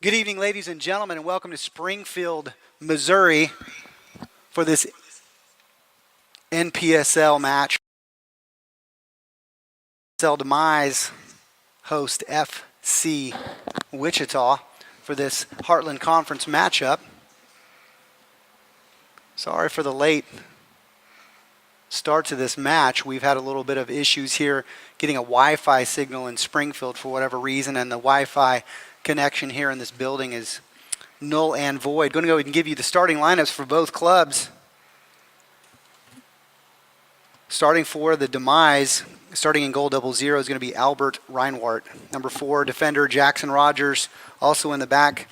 Good evening, ladies and gentlemen, and welcome to Springfield, Missouri for this NPSL match. Demize host FC Wichita for this Heartland Conference matchup. Sorry for the late start to this match. We've had a little bit of issues here getting a Wi-Fi signal in Springfield for whatever reason, and the Wi-Fi connection here in this building is null and void. Going to go ahead and give you the starting lineups for both clubs. Starting for the Demize, starting in goal 00 is going to be Albert Reinwart. Number 4, defender Jackson Rogers. Also in the back,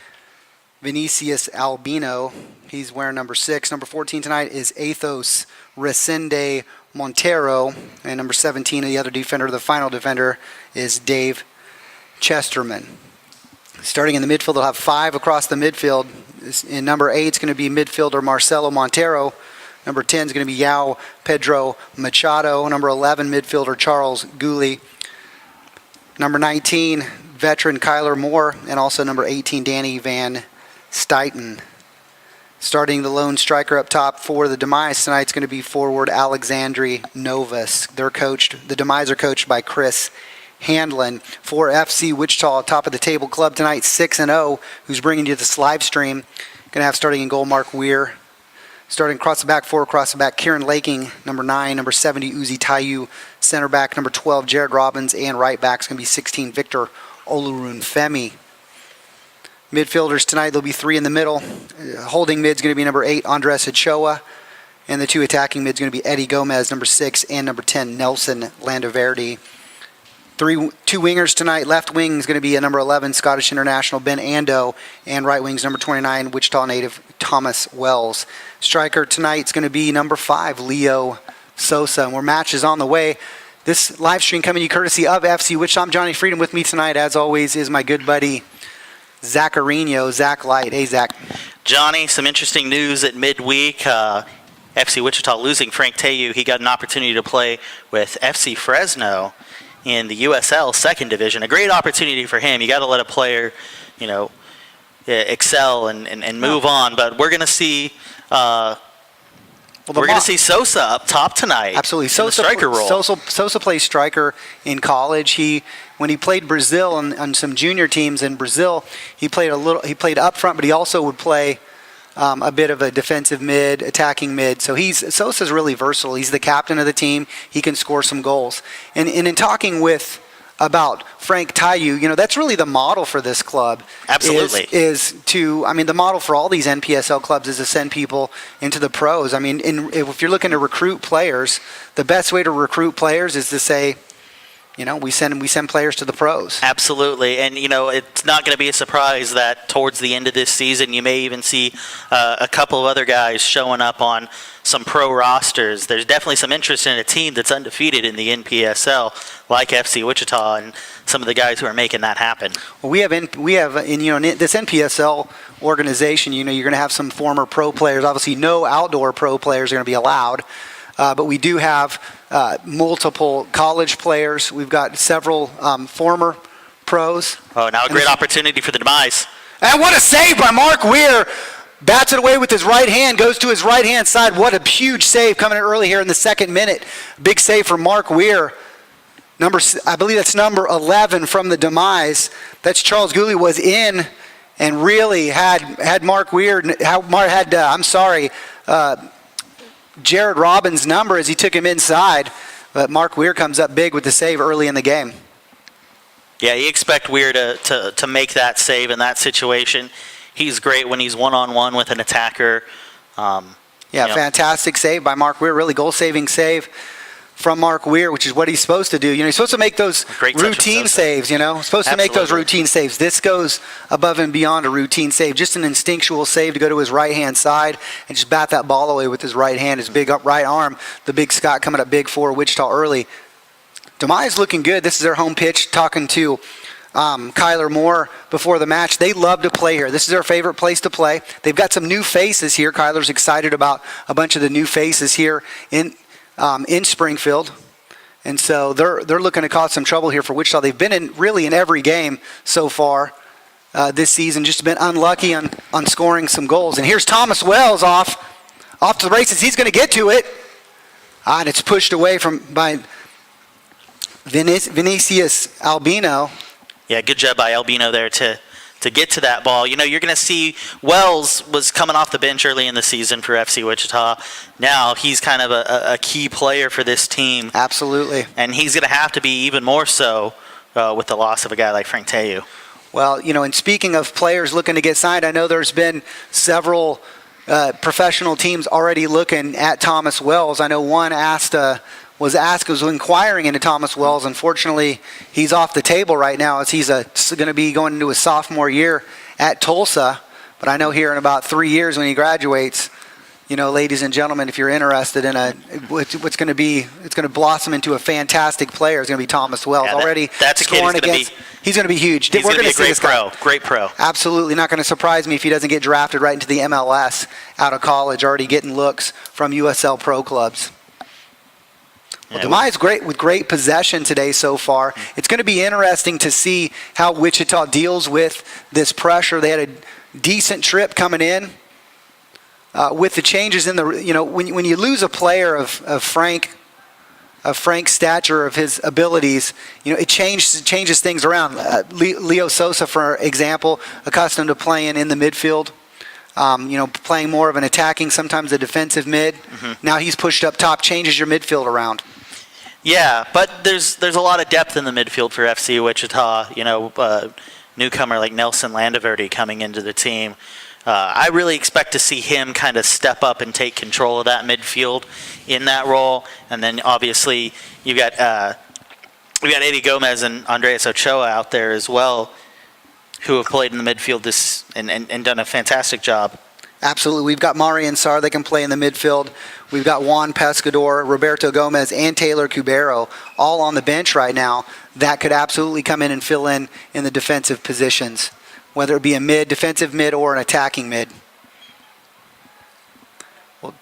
Vinicius Albino. He's wearing number 6. Number 14 tonight is Athos Resende Montero. And number 17, the other defender, the final defender, is Dave Chesterman. Starting in the midfield, they'll have 5 across the midfield. In number 8 is going to be midfielder Marcelo Montero. Number 10 is going to be Yao Pedro Machado. Number 11, midfielder Charles Gooley. Number 19, veteran Kyler Moore. And also number 18, Danny Van Stuyten. Starting the lone striker up top for the Demize tonight is going to be forward Alexandre Novas. The Demize are coached by Chris Handlin. For FC Wichita, top of the table club tonight, 6-0, who's bringing you this live stream. Going to have starting in goal Mark Weir. Starting across the back, 4 across the back, Kieran Laking, number 9, number 70, Uzi Tayu, center back, number 12, Jared Robbins, and right back is going to be 16, Victor Olurunfemi. Midfielders tonight, there'll be 3 in the middle. Holding mid's going to be number 8, Andres Ochoa, and the 2 attacking mid's going to be Eddie Gomez, number 6, and number 10, Nelson Landaverdi. 2 wingers tonight. Left wing is going to be a number 11, Scottish international Ben Ando, and right wing's number 29, Wichita native Thomas Wells. Striker tonight is going to be number 5, Leo Sosa. And we're matches on the way. This live stream coming to you courtesy of FC Wichita. I'm Johnny Freedom. With me tonight, as always, is my good buddy Zacharino, Zach Light. Hey, Zach. Johnny, some interesting news at midweek. FC Wichita losing Frank Teyu. He got an opportunity to play with FC Fresno in the USL second division. A great opportunity for him. You got to let a player, excel and move on. But we're going to see see Sosa up top tonight. Absolutely. Sosa, striker role. Sosa plays striker in college. When he played Brazil on some junior teams in Brazil, he played up front, but he also would play a bit of a defensive mid, attacking mid. So Sosa's really versatile. He's the captain of the team. He can score some goals. And in talking about Frank Teyu, that's really the model for this club. Absolutely. The model for all these NPSL clubs is to send people into the pros. If you're looking to recruit players, the best way to recruit players is to say, we send players to the pros. Absolutely, and it's not going to be a surprise that towards the end of this season, you may even see a couple of other guys showing up on some pro rosters. There's definitely some interest in a team that's undefeated in the NPSL, like FC Wichita, and some of the guys who are making that happen. Well, we have in this NPSL organization. You're going to have some former pro players. Obviously, no outdoor pro players are going to be allowed. But we do have multiple college players. We've got several former pros. Oh, now a great opportunity for the Demize. And what a save by Mark Weir. Bats it away with his right hand, goes to his right-hand side. What a huge save coming in early here in the second minute. Big save for Mark Weir. I believe that's number 11 from the Demize. That's Charles Gooley was in and really had Mark Weir, Jared Robbins' number as he took him inside, but Mark Weir comes up big with the save early in the game. Yeah, you expect Weir to make that save in that situation. He's great when he's one-on-one with an attacker. Fantastic save by Mark Weir, really goal-saving save from Mark Weir, which is what he's supposed to do. He's supposed to make those routine saves, supposed to make those routine saves. This goes above and beyond a routine save, just an instinctual save to go to his right-hand side and just bat that ball away with his right hand, his big up right arm. The big Scott coming up big for Wichita early. Demize looking good. This is their home pitch. Talking to Kyler Moore before the match. They love to play here. This is their favorite place to play. They've got some new faces here. Kyler's excited about a bunch of the new faces here in Springfield. And so they're looking to cause some trouble here for Wichita. They've been in every game so far. this season, just been unlucky on scoring some goals. And here's Thomas Wells off to the races. He's going to get to it. And it's pushed away by Vinicius Albino. Yeah, good job by Albino there to get to that ball. You know, you're going to see Wells was coming off the bench early in the season for FC Wichita. Now he's kind of a key player for this team. Absolutely. And he's going to have to be even more so with the loss of a guy like Frank Teju. Well, you know, and speaking of players looking to get signed, I know there's been several professional teams already looking at Thomas Wells. I know one was inquiring into Thomas Wells. Unfortunately, he's off the table right now as he's going to be going into his sophomore year at Tulsa. But I know here in about 3 years when he graduates, you know, ladies and gentlemen, if you're interested in it's going to blossom into a fantastic player. It's going to be Thomas Wells. Yeah, Already that's scoring against. He's going to be huge. He's going to be a great pro. Great pro. Absolutely not going to surprise me if he doesn't get drafted right into the MLS out of college, already getting looks from USL pro clubs. Well, Demize great with great possession today so far. It's going to be interesting to see how Wichita deals with this pressure. They had a decent trip coming in with the changes in the. You know, when you lose a player of Frank's stature, of his abilities, you know, it changes things around. Leo Sosa, for example, accustomed to playing in the midfield. You know, playing more of an attacking, sometimes a defensive mid. Mm-hmm. Now he's pushed up top, changes your midfield around. Yeah, but there's a lot of depth in the midfield for FC Wichita. You know, newcomer like Nelson Landaverde coming into the team. I really expect to see him kind of step up and take control of that midfield in that role. And then obviously we got Eddie Gomez and Andres Ochoa out there as well, who have played in the midfield and done a fantastic job. Absolutely. We've got Marian Sarr that can play in the midfield. We've got Juan Pescador, Roberto Gomez, and Taylor Cubero all on the bench right now that could absolutely come in and fill in the defensive positions, whether it be a defensive mid, or an attacking mid. Well,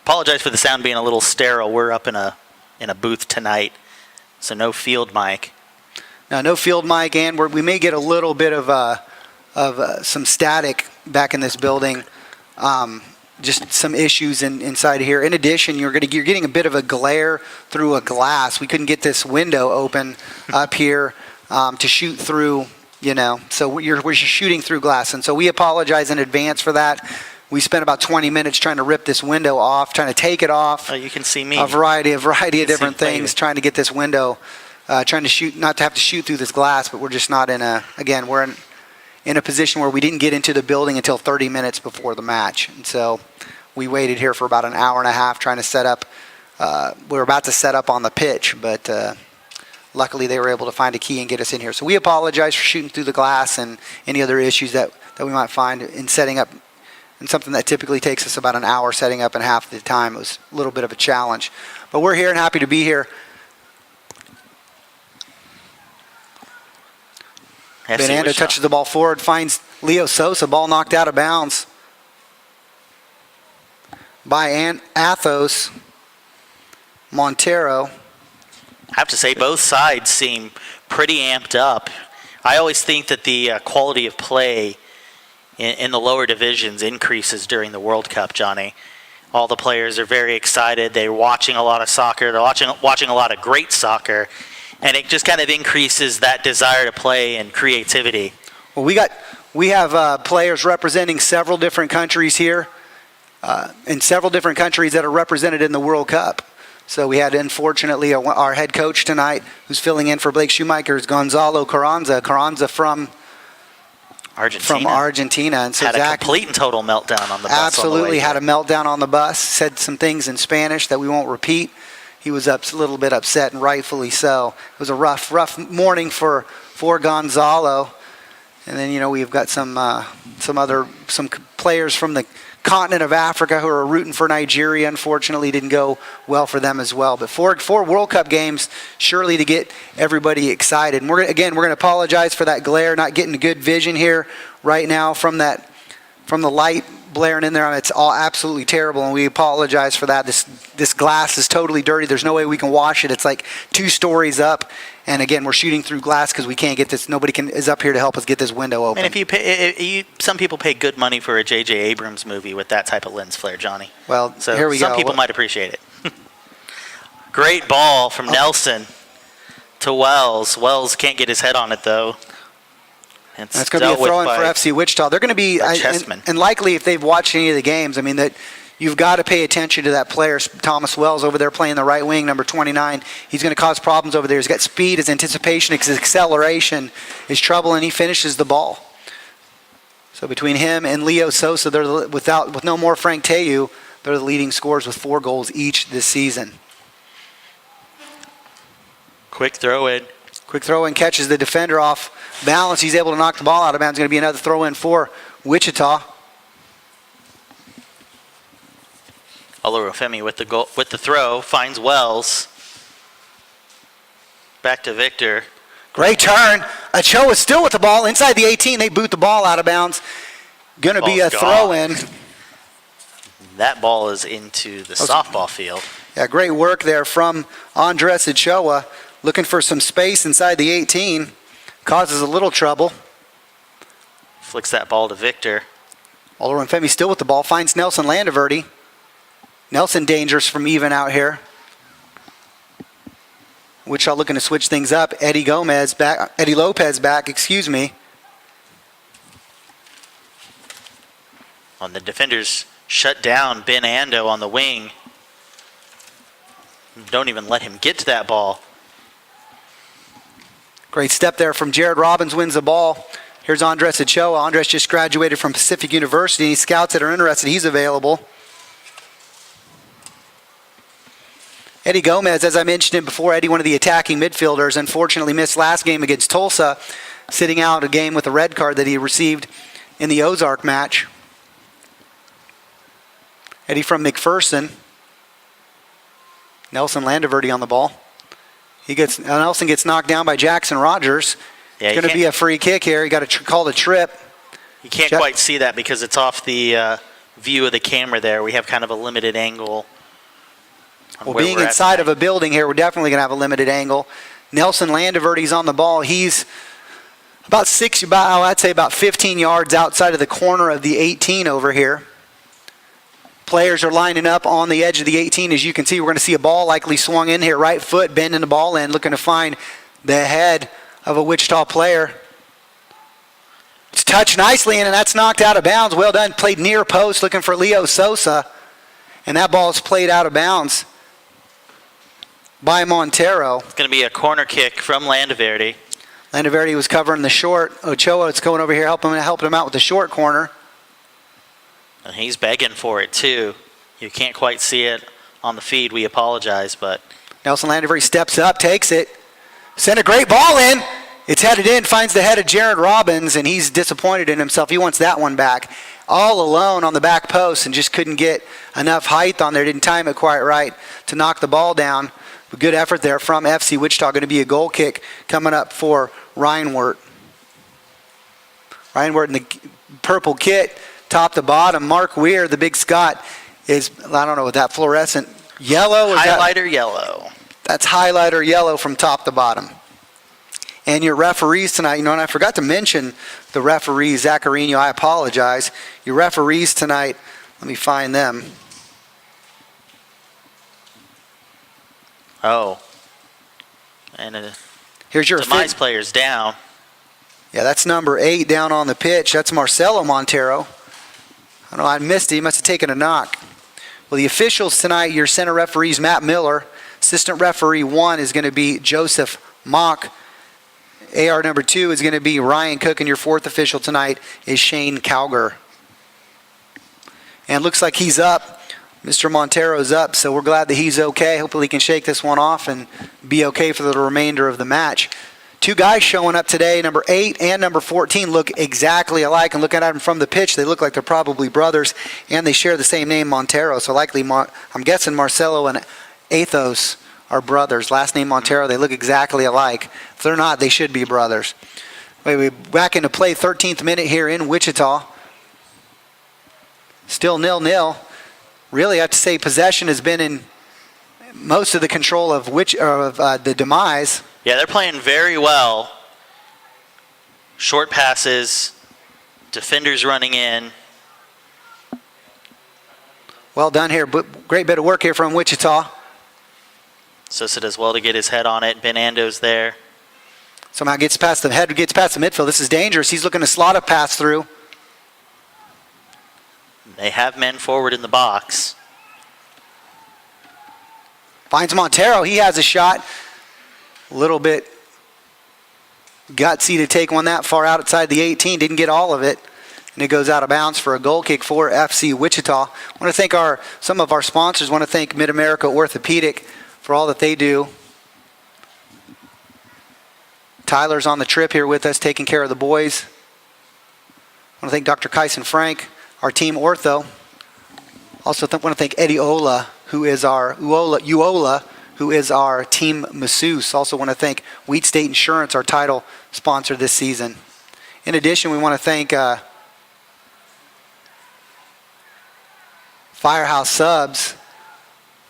apologize for the sound being a little sterile. We're up in a booth tonight, so no field mic. No field mic, and we may get a little bit of some static back in this building. Just some issues inside here. In addition, you're getting a bit of a glare through a glass. We couldn't get this window open up here to shoot through. You know, so we're shooting through glass, and so we apologize in advance for that. We spent about 20 minutes trying to rip this window off, trying to take it off. Oh, you can see me. A variety of different things, trying to get this window, trying to shoot, not to have to shoot through this glass, but we're just not we're in a position where we didn't get into the building until 30 minutes before the match. And so we waited here for about an hour and a half trying to set up. We were about to set up on the pitch, but luckily they were able to find a key and get us in here. So we apologize for shooting through the glass and any other issues that we might find in setting up. And something that typically takes us about an hour setting up, and half the time it was a little bit of a challenge. But we're here and happy to be here. Fernando touches the ball forward, finds Leo Sosa, ball knocked out of bounds by Athos Montero. I have to say, both sides seem pretty amped up. I always think that the quality of play in the lower divisions increases during the World Cup, Johnny. All the players are very excited. They're watching a lot of soccer. They're watching a lot of great soccer. And it just kind of increases that desire to play and creativity. Well, we have players representing several different countries here, and several different countries that are represented in the World Cup. So we had, unfortunately, our head coach tonight, who's filling in for Blake Shoemaker, is Gonzalo Carranza. Carranza from Argentina. And so had a complete and total meltdown on the bus. Absolutely, had a meltdown on the bus. Said some things in Spanish that we won't repeat. He was a little bit upset, and rightfully so. It was a rough morning for Gonzalo. And then, we've got some players from the continent of Africa who are rooting for Nigeria. Unfortunately, didn't go well for them as well. But four World Cup games, surely to get everybody excited. And we're going to apologize for that glare, not getting good vision here right now from the light blaring in there. It's all absolutely terrible, and we apologize for that. This glass is totally dirty. There's no way we can wash it. It's like 2 stories up, And again, we're shooting through glass because we can't get this. Nobody is up here to help us get this window open. And if you pay, some people pay good money for a J.J. Abrams movie with that type of lens flare, Johnny. Well, So here we go. some people might appreciate it. Great ball from Nelson to Wells. Wells can't get his head on it, though. That's going to be a throw-in for FC Wichita. They're going to be, and likely if they've watched any of the games, I mean, that you've got to pay attention to that player, Thomas Wells, over there playing the right wing, number 29. He's going to cause problems over there. He's got speed, his anticipation, his acceleration is trouble, and he finishes the ball. So between him and Leo Sosa, they're with no more Frank Teyu, they're the leading scorers with 4 goals each this season. Quick throw-in. Quick throw-in catches the defender off balance. He's able to knock the ball out of bounds. It's going to be another throw-in for Wichita. Olorunfemi with the throw, finds Wells. Back to Victor. Great turn. Ochoa still with the ball inside the 18. They boot the ball out of bounds. Going to be a throw-in. That ball is into the softball field. Yeah, great work there from Andres Ochoa. Looking for some space inside the 18. Causes a little trouble. Flicks that ball to Victor. Olorunfemi still with the ball. Finds Nelson Landaverde. Nelson dangerous from even out here. Wichita looking to switch things up. Eddie Lopez back, excuse me. On the defenders shut down Ben Ando on the wing. Don't even let him get to that ball. Great step there from Jared Robbins, wins the ball. Here's Andres Ochoa. Andres just graduated from Pacific University. Any scouts that are interested, he's available. Eddie Gomez, as I mentioned it before, Eddie, one of the attacking midfielders, unfortunately missed last game against Tulsa, sitting out a game with a red card that he received in the Ozark match. Eddie from McPherson. Nelson Landaverde on the ball. Nelson gets knocked down by Jackson Rogers. Yeah, it's going to be a free kick here. You got to call the trip. You can't quite see that because it's off the view of the camera there. We have kind of a limited angle. Well, being inside of a building here, we're definitely going to have a limited angle. Nelson Landaverde's on the ball. He's about 15 yards outside of the corner of the 18 over here. Players are lining up on the edge of the 18. As you can see, we're going to see a ball likely swung in here. Right foot bending the ball in, looking to find the head of a Wichita player. It's touched nicely in, and that's knocked out of bounds. Well done. Played near post, looking for Leo Sosa. And that ball is played out of bounds by Montero. It's going to be a corner kick from Landaverde. Landaverde was covering the short. Ochoa is going over here, helping him out with the short corner. And he's begging for it, too. You can't quite see it on the feed. We apologize, but... Nelson Landaverde steps up, takes it. Sent a great ball in. It's headed in, finds the head of Jared Robbins, and he's disappointed in himself. He wants that one back. All alone on the back post and just couldn't get enough height on there. Didn't time it quite right to knock the ball down. But good effort there from FC Wichita. Going to be a goal kick coming up for Reinwert. Reinwert in the purple kit, top to bottom. Mark Weir, the big Scot, is, I don't know what that fluorescent yellow. Highlighter yellow. That's highlighter yellow from top to bottom. And your referees tonight, and I forgot to mention the referees, Zaccarino, I apologize. Your referees tonight, let me find them. Oh. And here's your Demize player's down. Yeah, that's number 8 down on the pitch. That's Marcelo Montero. I don't know, I missed it. He must have taken a knock. Well, the officials tonight, your center referees, Matt Miller. Assistant referee 1 is going to be Joseph Mock. AR number 2 is going to be Ryan Cook, and your 4th official tonight is Shane Cowger. And it looks like he's up. Mr. Montero's up, so we're glad that he's okay. Hopefully he can shake this one off and be okay for the remainder of the match. 2 guys showing up today, number 8 and number 14, look exactly alike. And looking at them from the pitch, they look like they're probably brothers, and they share the same name, Montero. So likely, I'm guessing Marcelo and Athos are brothers. Last name Montero, they look exactly alike. If they're not, they should be brothers. We're back into play, 13th minute here in Wichita. Still 0-0. Really, I have to say possession has been most of the control of the Demize. Yeah, they're playing very well. Short passes, defenders running in. Well done here. Great bit of work here from Wichita. Sosa does well to get his head on it. Ben Ando's there. Somehow gets past the midfield. This is dangerous. He's looking to slot a pass through. They have men forward in the box. Finds Montero. He has a shot. A little bit gutsy to take one that far outside the 18. Didn't get all of it. And it goes out of bounds for a goal kick for FC Wichita. I want to thank some of our sponsors. I want to thank Mid-America Orthopedic for all that they do. Tyler's on the trip here with us, taking care of the boys. I want to thank Dr. Kyson Frank, our team ortho. Also want to thank Eddie Ola, who is our who is our team masseuse. Also want to thank Wheat State Insurance, our title sponsor this season. In addition, we want to thank Firehouse Subs,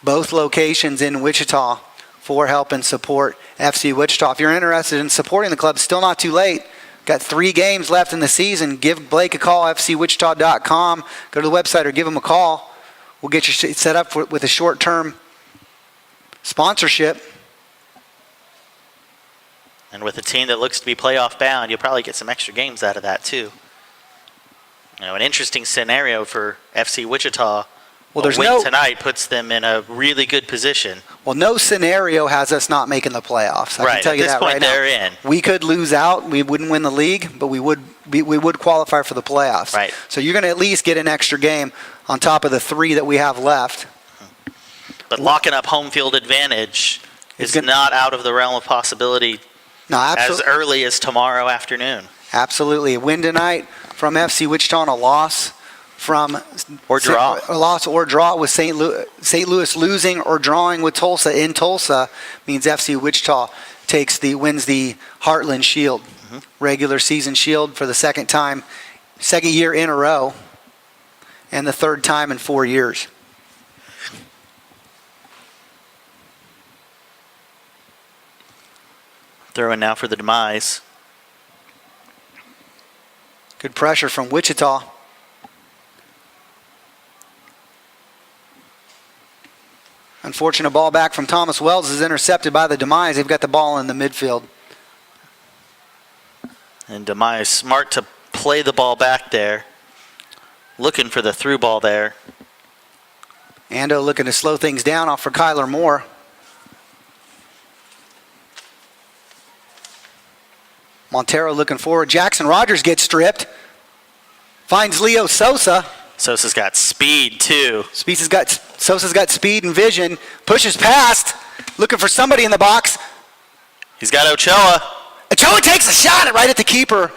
both locations in Wichita, for help and support FC Wichita. If you're interested in supporting the club, it's still not too late. Got 3 games left in the season. Give Blake a call, fcwichita.com. Go to the website or give him a call. We'll get you set up with a short-term sponsorship. And with a team that looks to be playoff bound, you'll probably get some extra games out of that too. An interesting scenario for FC Wichita. Well, there's win tonight puts them in a really good position. Well, no scenario has us not making the playoffs. I can tell you that right now. At this point, they're in. We could lose out. We wouldn't win the league, but we would qualify for the playoffs. Right. So you're going to at least get an extra game on top of the 3 that we have left. But locking up home field advantage is not out of the realm of possibility as early as tomorrow afternoon. Absolutely. A win tonight from FC Wichita and a loss from a loss or draw with St. Louis losing or drawing with Tulsa in Tulsa means FC Wichita wins the Heartland Shield, regular season shield for the second year in a row, and the 3rd time in 4 years. Throw in now for the Demize. Good pressure from Wichita. Unfortunate ball back from Thomas Wells is intercepted by the Demize. They've got the ball in the midfield. And Demize smart to play the ball back there. Looking for the through ball there. Ando looking to slow things down off for Kyler Moore. Montero looking forward. Jackson Rogers gets stripped. Finds Leo Sosa. Sosa's got speed too. Sosa's got speed and vision. Pushes past. Looking for somebody in the box. He's got Ochoa. Ochoa takes a shot right at the keeper.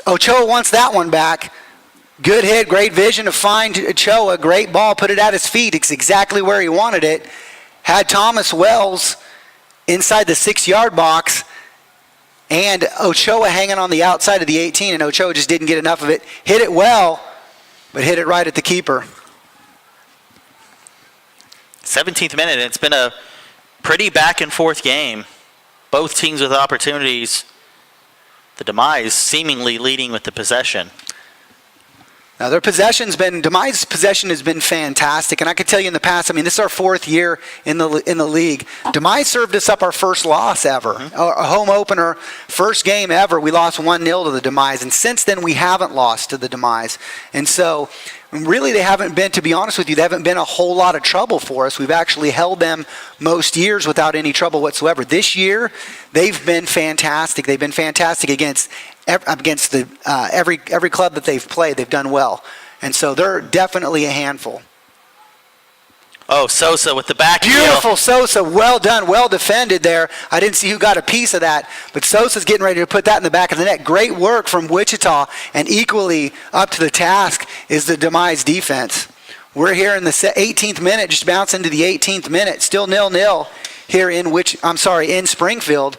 Ochoa wants that one back. Good hit, great vision to find Ochoa. Great ball, put it at his feet. It's exactly where he wanted it. Had Thomas Wells inside the 6-yard box and Ochoa hanging on the outside of the 18, and Ochoa just didn't get enough of it. Hit it well, but hit it right at the keeper. 17th minute, and it's been a pretty back and forth game. Both teams with opportunities. The Demize seemingly leading with the possession. Now Demize's possession has been fantastic, and I can tell you in the past, this is our 4th year in the league. Demize served us up our first loss ever, a home opener, first game ever. We lost 1-0 to the Demize, and since then we haven't lost to the Demize. And so really they haven't been, to be honest with you, they haven't been a whole lot of trouble for us. We've actually held them most years without any trouble whatsoever. This year, they've been fantastic. They've been fantastic against every club that they've played. They've done well. And so they're definitely a handful. Oh, Sosa with the back heel. Beautiful Sosa. Well done. Well defended there. I didn't see who got a piece of that, but Sosa's getting ready to put that in the back of the net. Great work from Wichita, and equally up to the task is the Demize defense. We're here in the 18th minute, just bounce into the 18th minute. Still 0-0 here in Springfield.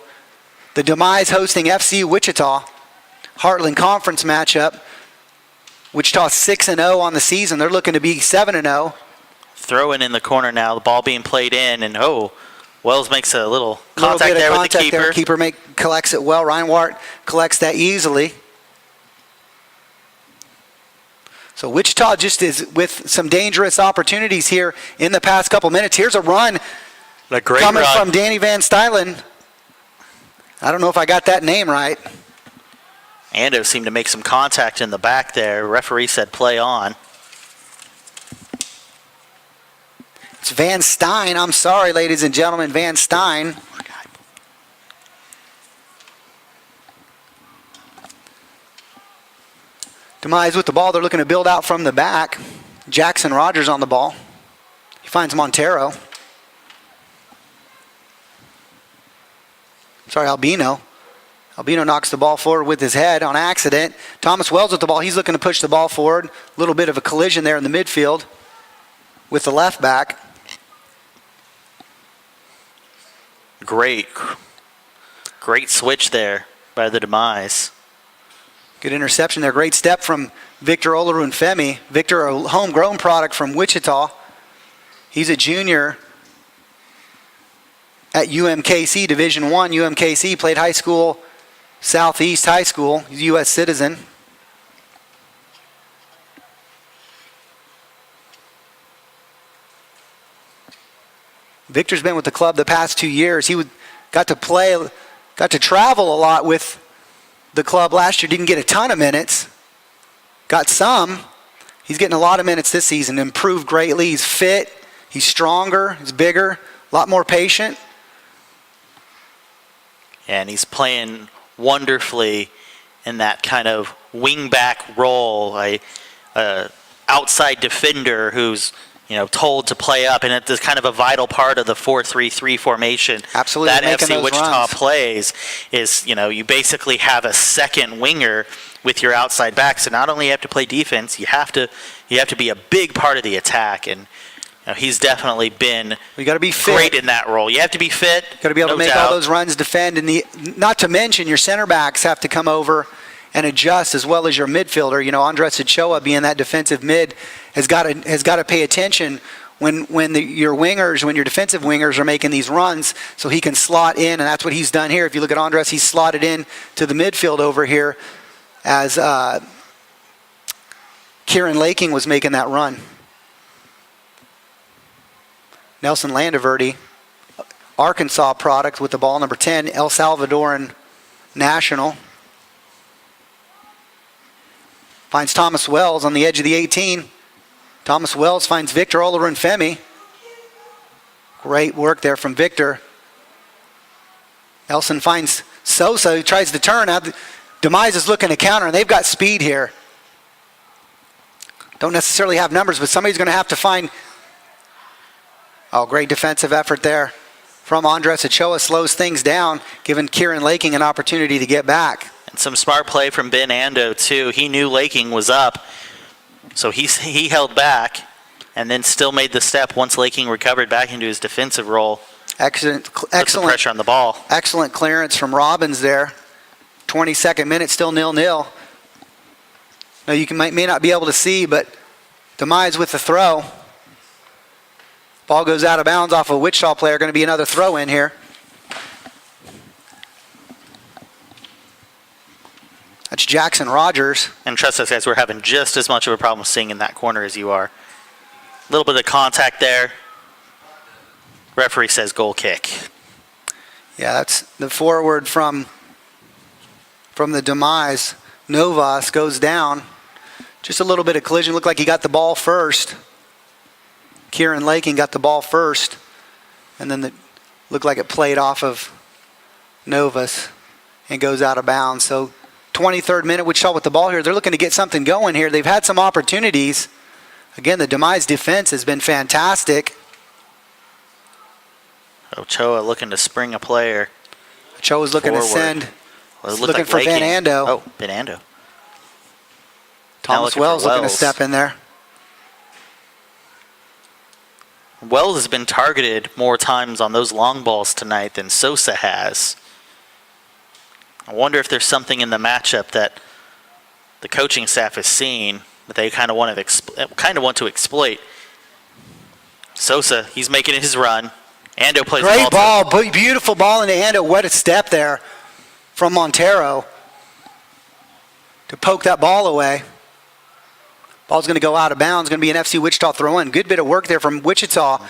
The Demize hosting FC Wichita. Heartland Conference matchup. Wichita 6-0 on the season. They're looking to be 7-0. throw in the corner now. The ball being played in, and Wells makes a little Little contact bit of there with the contact keeper. there. Keeper collects it well. Reinwart collects that easily. So Wichita just is with some dangerous opportunities here in the past couple minutes. Here's a run coming from Danny Van Stylen. I don't know if I got that name right. Ando seemed to make some contact in the back there. Referee said play on. It's Van Stein. I'm sorry, ladies and gentlemen. Van Stein. Demize with the ball. They're looking to build out from the back. Jackson Rogers on the ball. He finds Montero. Sorry, Albino. Albino knocks the ball forward with his head on accident. Thomas Wells with the ball. He's looking to push the ball forward. A little bit of a collision there in the midfield with the left back. Great switch there by the Demize. Good interception there. Great step from Victor Olorunfemi. Victor, a homegrown product from Wichita. He's a junior at UMKC, Division I. UMKC, played high school, Southeast High School. He's a U.S. citizen. Victor's been with the club the past 2 years. He got to travel a lot with the club last year. Didn't get a ton of minutes. Got some. He's getting a lot of minutes this season. Improved greatly. He's fit. He's stronger. He's bigger. A lot more patient. And he's playing wonderfully in that kind of wing-back role, a outside defender who's told to play up, and it's kind of a vital part of the 4-3-3 formation. Absolutely, that making FC those Wichita runs. plays is, you basically have a second winger with your outside back. So not only you have to play defense, you have to be a big part of the attack, and he's definitely been You got to be fit. great in that role. You have to be fit. Got to be able to make all those runs, defend, and not to mention your center backs have to come over and adjust as well as your midfielder. Andres Ochoa, being that defensive mid, has got to pay attention when your defensive wingers are making these runs, so he can slot in, and that's what he's done here. If you look at Andres, he's slotted in to the midfield over here as Kieran Laking was making that run. Nelson Landaverde, Arkansas product with the ball, number 10, El Salvadoran national. Finds Thomas Wells on the edge of the 18. Thomas Wells finds Victor Olorunfemi. Great work there from Victor. Elson finds Sosa, who tries to turn. Now Demize is looking to counter, and they've got speed here. Don't necessarily have numbers, but somebody's going to have to find. Oh, great defensive effort there from Andres Ochoa. Slows things down, giving Kieran Laking an opportunity to get back. And some smart play from Ben Ando, too. He knew Laking was up, so he held back and then still made the step once Laking recovered back into his defensive role. Excellent Pressure on the ball. Excellent clearance from Robbins there. 22nd minute, still 0-0. Now you may not be able to see, but Demize with the throw. Ball goes out of bounds off a Wichita player. Going to be another throw in here. That's Jackson Rogers. And trust us, guys, we're having just as much of a problem seeing in that corner as you are. A little bit of contact there. Referee says goal kick. Yeah, that's the forward from the Demize. Novas goes down. Just a little bit of collision. Looked like he got the ball first. Kieran Laking got the ball first. And then it looked like it played off of Novas and goes out of bounds. So 23rd minute, Wichita with the ball here. They're looking to get something going here. They've had some opportunities. Again, the Demize defense has been fantastic. Ochoa looking to spring a player. Ochoa's looking to send. Looking for Laking. Ben Ando. Oh, Ben Ando. Thomas Wells looking to step in there. Wells has been targeted more times on those long balls tonight than Sosa has. I wonder if there's something in the matchup that the coaching staff has seen that they kind of want to exploit. Sosa, he's making his run. Ando plays the Great ball. ball, beautiful ball into Ando. What a step there from Montero to poke that ball away. Ball's going to go out of bounds. Going to be an FC Wichita throw-in. Good bit of work there from Wichita.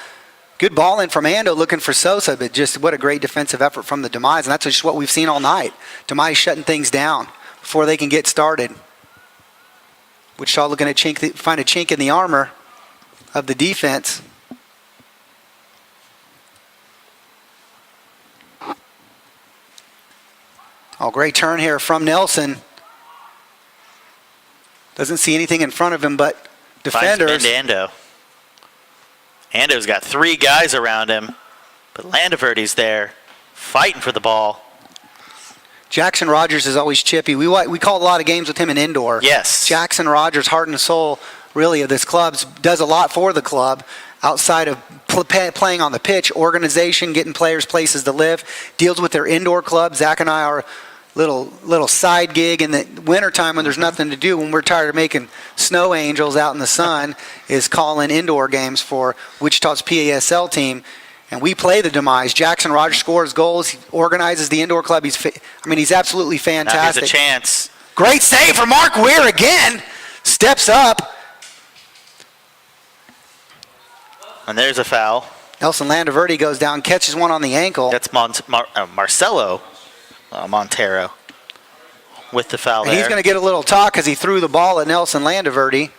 Good ball in from Ando looking for Sosa, but just what a great defensive effort from the Demize, and that's just what we've seen all night. Demize shutting things down before they can get started. Wichita looking to find a chink in the armor of the defense. Oh, great turn here from Nelson. Doesn't see anything in front of him but defenders. Finds Ando. Ando's got 3 guys around him, but Landaverde's there fighting for the ball. Jackson Rogers is always chippy. We call a lot of games with him in indoor. Yes. Jackson Rogers, heart and soul, really, of this club, does a lot for the club outside of playing on the pitch. Organization, getting players places to live, deals with their indoor club. Zach and I are little side gig in the wintertime when there's nothing to do, when we're tired of making snow angels out in the sun, is calling indoor games for Wichita's PASL team. And we play the Demize. Jackson Rogers scores goals. He organizes the indoor club. He's absolutely fantastic. Now here's a chance. Great save for Mark Weir again. Steps up. And there's a foul. Nelson Landaverde goes down, catches one on the ankle. That's Marcelo Montero with the foul And there. he's going to get a little talk because he threw the ball at Nelson Landaverde.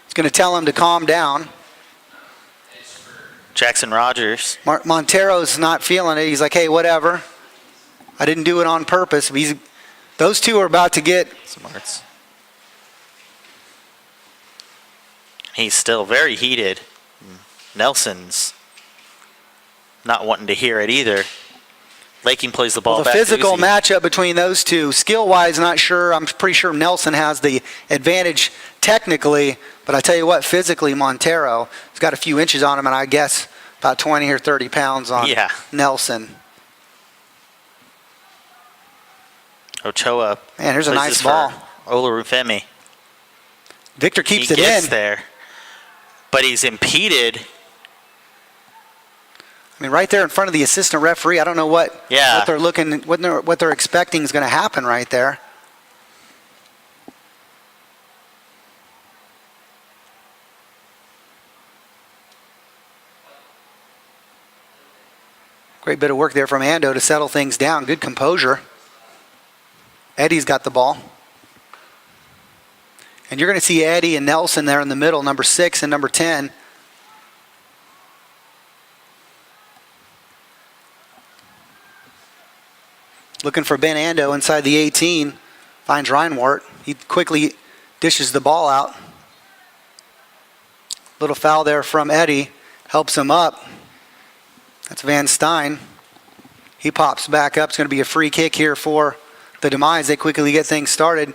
He's going to tell him to calm down. Jackson Rogers. Montero's not feeling it. He's like, hey, whatever. I didn't do it on purpose. Those two are about to get... Smarts. He's still very heated. Nelson's not wanting to hear it either. Laking plays the ball Well, the back. physical Uzi. matchup between those two, skill-wise, not sure. I'm pretty sure Nelson has the advantage technically, but I tell you what, physically, Montero has got a few inches on him, and I guess about 20 or 30 pounds on Nelson. Ochoa. Man, here's a plays nice this ball. for Olorunfemi. Victor keeps He it gets in. there, but he's impeded. I mean, right there in front of the assistant referee. I don't know what they're looking, what they're expecting is going to happen right there. Great bit of work there from Ando to settle things down. Good composure. Eddie's got the ball. And you're going to see Eddie and Nelson there in the middle, number 6 and number 10. Looking for Ben Ando inside the 18. Finds Reinwart. He quickly dishes the ball out. Little foul there from Eddie. Helps him up. That's Van Stein. He pops back up. It's going to be a free kick here for the Demize. They quickly get things started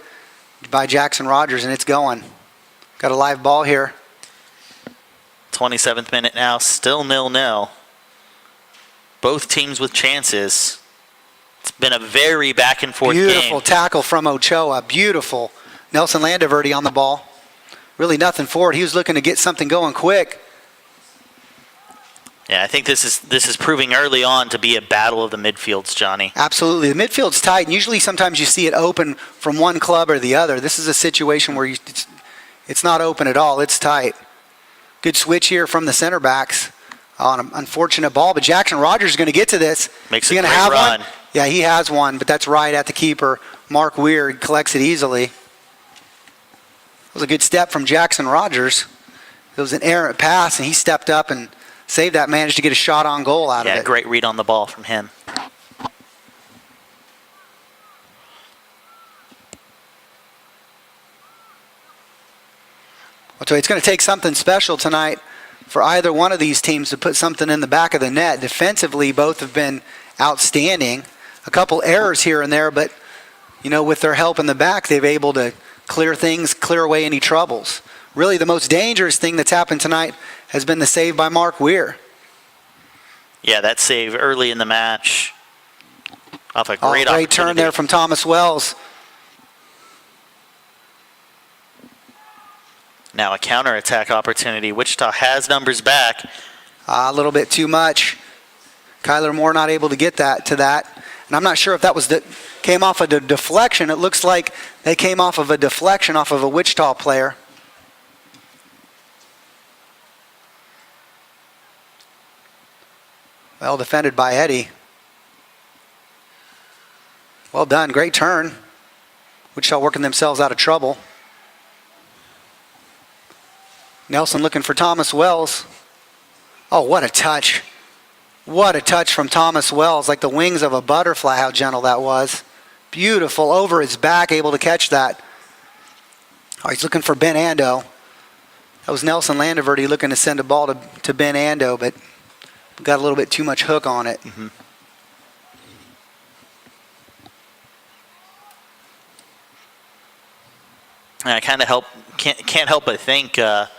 by Jackson Rogers, and it's going. Got a live ball here. 27th minute now, still 0-0. Both teams with chances. It's been a very back and forth game. Beautiful tackle from Ochoa. Beautiful. Nelson Landaverde on the ball. Really nothing for it. He was looking to get something going quick. Yeah, I think this is proving early on to be a battle of the midfields, Johnny. Absolutely. The midfield's tight, and usually sometimes you see it open from one club or the other. This is a situation where it's not open at all. It's tight. Good switch here from the center backs on an unfortunate ball, but Jackson Rogers is going to get to this. Makes he a going to great have run. one? Yeah, he has one, but that's right at the keeper. Mark Weir collects it easily. It was a good step from Jackson Rogers. It was an errant pass, and he stepped up and saved that, managed to get a shot on goal out of it. Yeah, great read on the ball from him. So it's going to take something special tonight for either one of these teams to put something in the back of the net. Defensively, both have been outstanding. A couple errors here and there, but with their help in the back, they've able to clear away any troubles. Really, the most dangerous thing that's happened tonight has been the save by Mark Weir. Yeah, that save early in the match. Off a great opportunity. Great turn there from Thomas Wells. Now a counterattack opportunity. Wichita has numbers back. A little bit too much. Kyler Moore not able to get that to that. And I'm not sure if that was came off of a deflection. It looks like they came off of a deflection off of a Wichita player. Well defended by Eddie. Well done. Great turn. Wichita working themselves out of trouble. Nelson looking for Thomas Wells. Oh, what a touch. What a touch from Thomas Wells. Like the wings of a butterfly, how gentle that was. Beautiful. Over his back, able to catch that. Oh, he's looking for Ben Ando. That was Nelson Landaverde looking to send a ball to Ben Ando, but got a little bit too much hook on it. Mm-hmm. And I kind of can't help but think that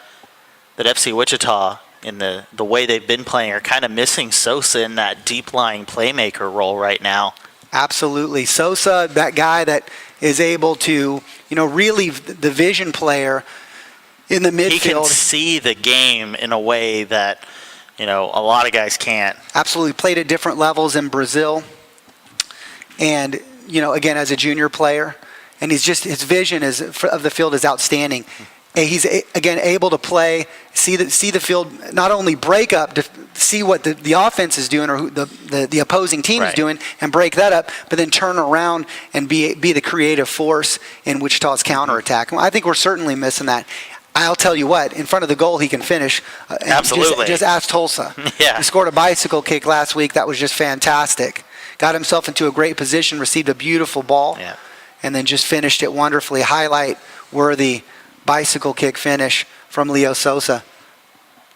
FC Wichita, in the way they've been playing, are kind of missing Sosa in that deep-lying playmaker role right now. Absolutely. Sosa, that guy that is able to, really the vision player in the midfield. He can see the game in a way that, a lot of guys can't. Absolutely. Played at different levels in Brazil. And, again, as a junior player. And his vision of the field is outstanding. And he's, again, able to play, see the field, not only break up to see what the offense is doing or who the opposing team is doing and break that up, but then turn around and be the creative force in Wichita's counterattack. I think we're certainly missing that. I'll tell you what, in front of the goal he can finish. Absolutely. Just ask Tulsa. Yeah. He scored a bicycle kick last week. That was just fantastic. Got himself into a great position, received a beautiful ball. Yeah. And then just finished it wonderfully. Highlight-worthy bicycle kick finish from Leo Sosa.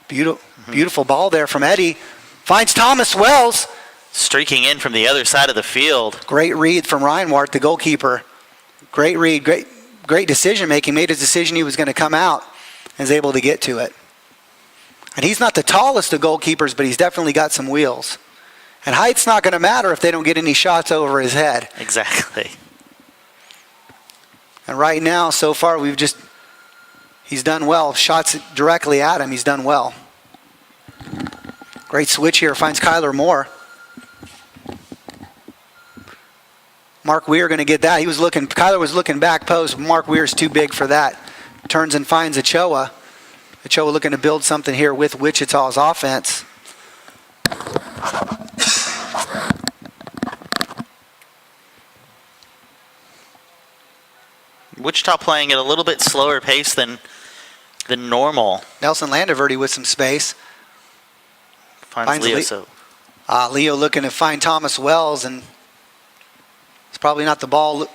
Beautiful ball there from Eddie. Finds Thomas Wells. Streaking in from the other side of the field. Great read from Reinwart, the goalkeeper. Great read, great decision-making. Made his decision he was going to come out and is able to get to it. And he's not the tallest of goalkeepers, but he's definitely got some wheels. And height's not going to matter if they don't get any shots over his head. Exactly. And right now, so far, he's done well. Shots directly at him, he's done well. Great switch here, finds Kyler Moore. Mark Weir going to get that. Kyler was looking back post. Mark Weir's too big for that. Turns and finds Ochoa. Ochoa looking to build something here with Wichita's offense. Wichita playing at a little bit slower pace than normal. Nelson Landaverde with some space. Finds Leo. Leo looking to find Thomas Wells, and it's probably not the ball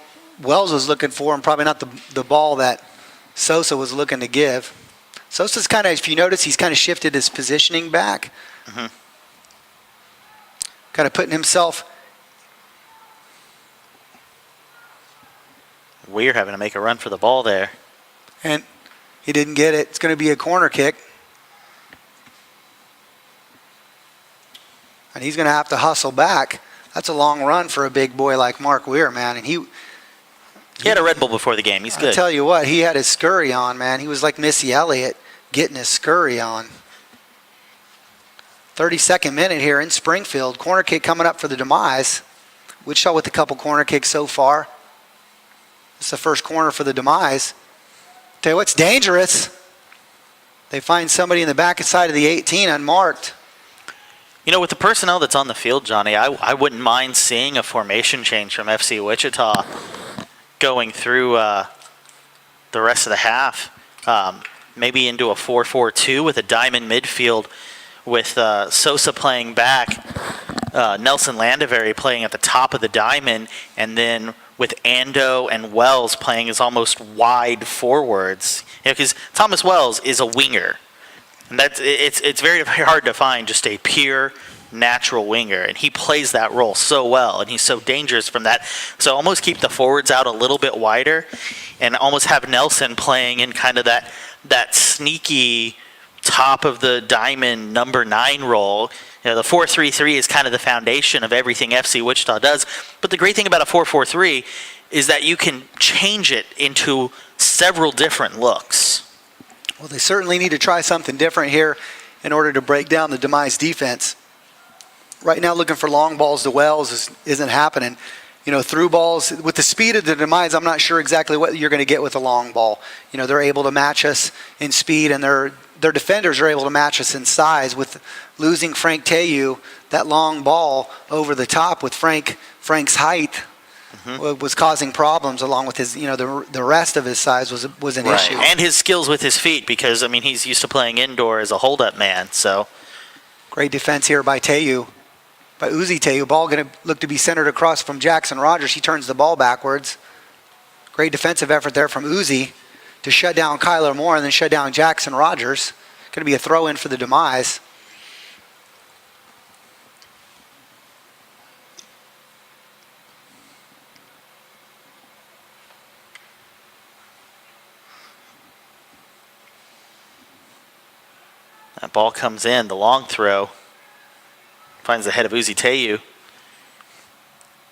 Wells was looking for, and probably not the ball that Sosa was looking to give. Sosa's kind of, if you notice, he's kind of shifted his positioning back. Mm-hmm. Kind of putting himself. Weir having to make a run for the ball there. And he didn't get it. It's going to be a corner kick. And he's going to have to hustle back. That's a long run for a big boy like Mark Weir, man. And he had a Red Bull before the game. He's good. I'll tell you what, he had his scurry on, man. He was like Missy Elliott getting his scurry on. 32nd minute here in Springfield. Corner kick coming up for the Demize. Wichita with a couple corner kicks so far. It's the first corner for the Demize. Tell you what's dangerous. They find somebody in the back side of the 18 unmarked. With the personnel that's on the field, Johnny, I wouldn't mind seeing a formation change from FC Wichita going through the rest of the half. Maybe into a 4-4-2 with a diamond midfield with Sosa playing back, Nelson Landaverde playing at the top of the diamond, and then with Ando and Wells playing as almost wide forwards. Because Thomas Wells is a winger. And it's very, very hard to find just a pure natural winger, and he plays that role so well, and he's so dangerous from that. So almost keep the forwards out a little bit wider, and almost have Nelson playing in kind of that sneaky top of the diamond number 9 role. The 4-3-3 is kind of the foundation of everything FC Wichita does. But the great thing about a 4-4-3 is that you can change it into several different looks. Well, they certainly need to try something different here in order to break down the Demize defense. Right now, looking for long balls to Wells isn't happening. You know, through balls, with the speed of the Demize, I'm not sure exactly what you're going to get with a long ball. You know, they're able to match us in speed, and their defenders are able to match us in size. With losing Frank Teyu, that long ball over the top with Frank's height was causing problems, along with his, you know, the rest of his size was an issue. And his skills with his feet, because, I mean, he's used to playing indoor as a hold-up man, so. Great defense here by Teyu. By Uzi Teyu. Ball going to look to be centered across from Jackson Rogers. He turns the ball backwards. Great defensive effort there from Uzi to shut down Kyler Moore and then shut down Jackson Rogers. Going to be a throw-in for the Demize. That ball comes in, the long throw. Finds the head of Uzi Teyu.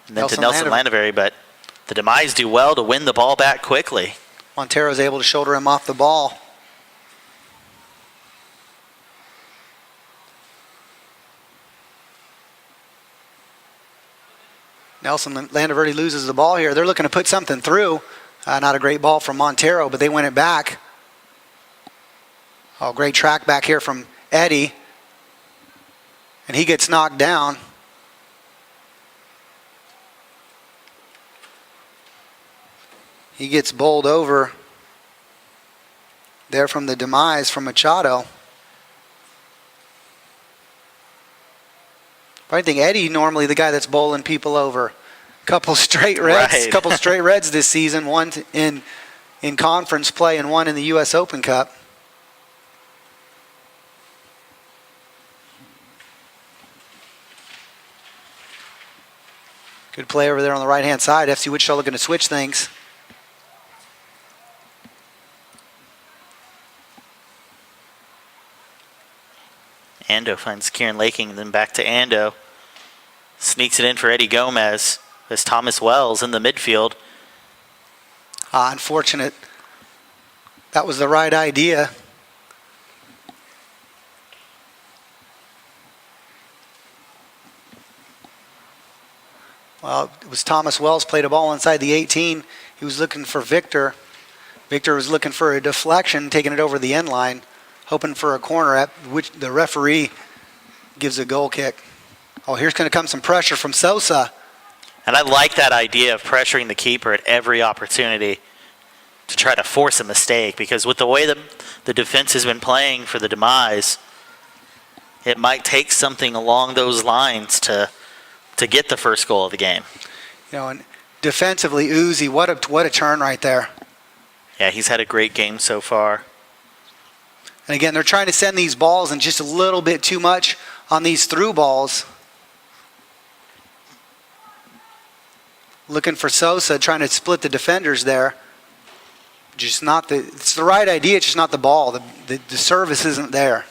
And then to Nelson Landaveri, but the Demize do well to win the ball back quickly. Montero's able to shoulder him off the ball. Nelson Landaveri loses the ball here. They're looking to put something through. Not a great ball from Montero, but they win it back. Oh, great track back here from Eddie. And he gets knocked down. He gets bowled over there from the Demize from Machado. I think Eddie normally the guy that's bowling people over. Couple straight reds, Right. couple straight reds this season. One in conference play and one in the U.S. Open Cup. Good play over there on the right-hand side. FC Wichita looking to switch things. Ando finds Kieran Laking, then back to Ando. Sneaks it in for Eddie Gomez. There's Thomas Wells in the midfield. Unfortunate. That was the right idea. Well, it was Thomas Wells played a ball inside the 18. He was looking for Victor. Victor was looking for a deflection, taking it over the end line, hoping for a corner, at which the referee gives a goal kick. Oh, here's going to come some pressure from Sosa. And I like that idea of pressuring the keeper at every opportunity to try to force a mistake, because with the way that the defense has been playing for the Demize, it might take something along those lines to get the first goal of the game. You know, and defensively, Uzi, what a turn right there. Yeah, he's had a great game so far. And again, they're trying to send these balls and just a little bit too much on these through balls. Looking for Sosa, trying to split the defenders there. Just not it's the right idea, it's just not the ball. The service isn't there.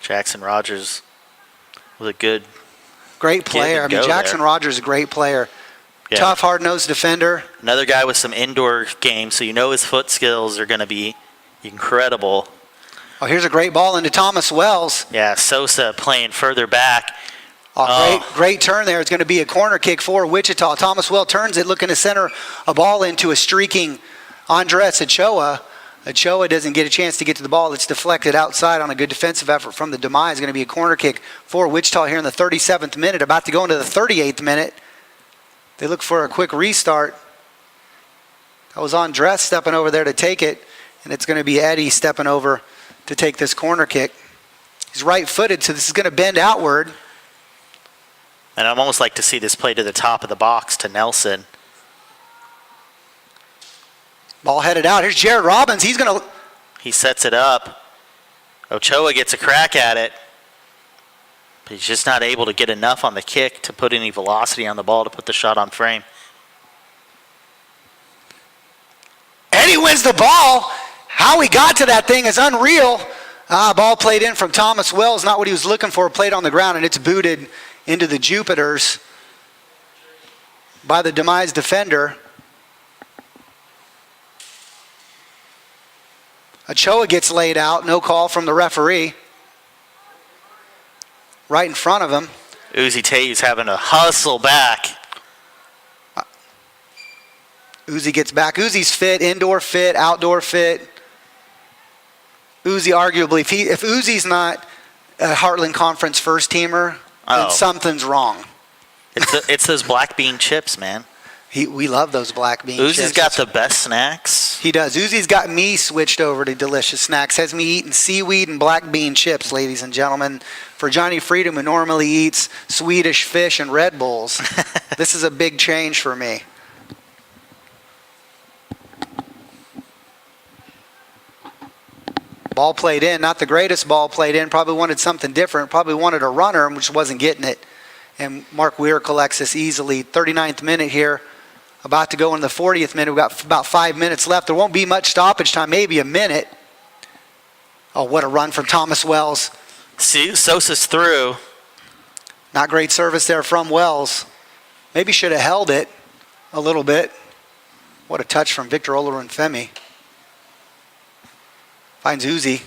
Jackson Rogers was a great player. I mean, Jackson Rogers is a great player. Yeah. Tough, hard-nosed defender. Another guy with some indoor game, so you know his foot skills are going to be incredible. Oh, here's a great ball into Thomas Wells. Yeah, Sosa playing further back. Great turn there. It's going to be a corner kick for Wichita. Thomas Wells turns it, looking to center a ball into a streaking Andres Ochoa. Ochoa doesn't get a chance to get to the ball. It's deflected outside on a good defensive effort from the Demize. It's going to be a corner kick for Wichita here in the 37th minute, about to go into the 38th minute. They look for a quick restart. That was Andres stepping over there to take it, and it's going to be Eddie stepping over to take this corner kick. He's right-footed, so this is going to bend outward. And I'd almost like to see this play to the top of the box to Nelson. Ball headed out. Here's Jared Robbins. He sets it up. Ochoa gets a crack at it. But he's just not able to get enough on the kick to put any velocity on the ball to put the shot on frame. Eddie wins the ball. How he got to that thing is unreal. Ball played in from Thomas Wells. Not what he was looking for. Played on the ground, and it's booted into the Jupiters by the Demize defender. Ochoa gets laid out. No call from the referee. Right in front of him. Uzi Tay's having to hustle back. Uzi gets back. Uzi's fit, indoor fit, outdoor fit. Uzi arguably, if Uzi's not a Heartland Conference first teamer, then something's wrong. It's those black bean chips, man. We love those black bean chips. Uzi's got the best snacks. He does. Uzi's got me switched over to Delicious Snacks. Has me eating seaweed and black bean chips, ladies and gentlemen. For Johnny Freedom, who normally eats Swedish fish and Red Bulls, this is a big change for me. Ball played in, not the greatest ball played in. Probably wanted something different. Probably wanted a runner, which wasn't getting it. And Mark Weir collects this easily. 39th minute here. About to go in the 40th minute. We've got about 5 minutes left. There won't be much stoppage time, maybe a minute. Oh, what a run from Thomas Wells. See, Sosa's through. Not great service there from Wells. Maybe should have held it a little bit. What a touch from Victor Olorunfemi. Finds Uzi.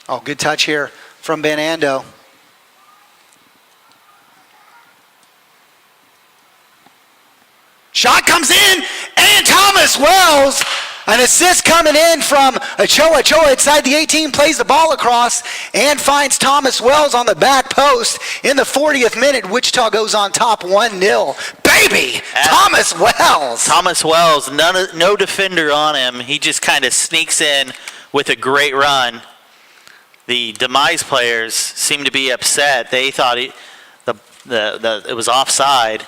Oh, good touch here from Ben Ando. Shot comes in, and Thomas Wells. An assist coming in from Ochoa. Ochoa inside the 18, plays the ball across, and finds Thomas Wells on the back post. In the 40th minute, Wichita goes on top 1-0. Baby, Thomas Wells. Thomas Wells, no defender on him. He just kind of sneaks in with a great run. The Demize players seem to be upset. They thought it was offside.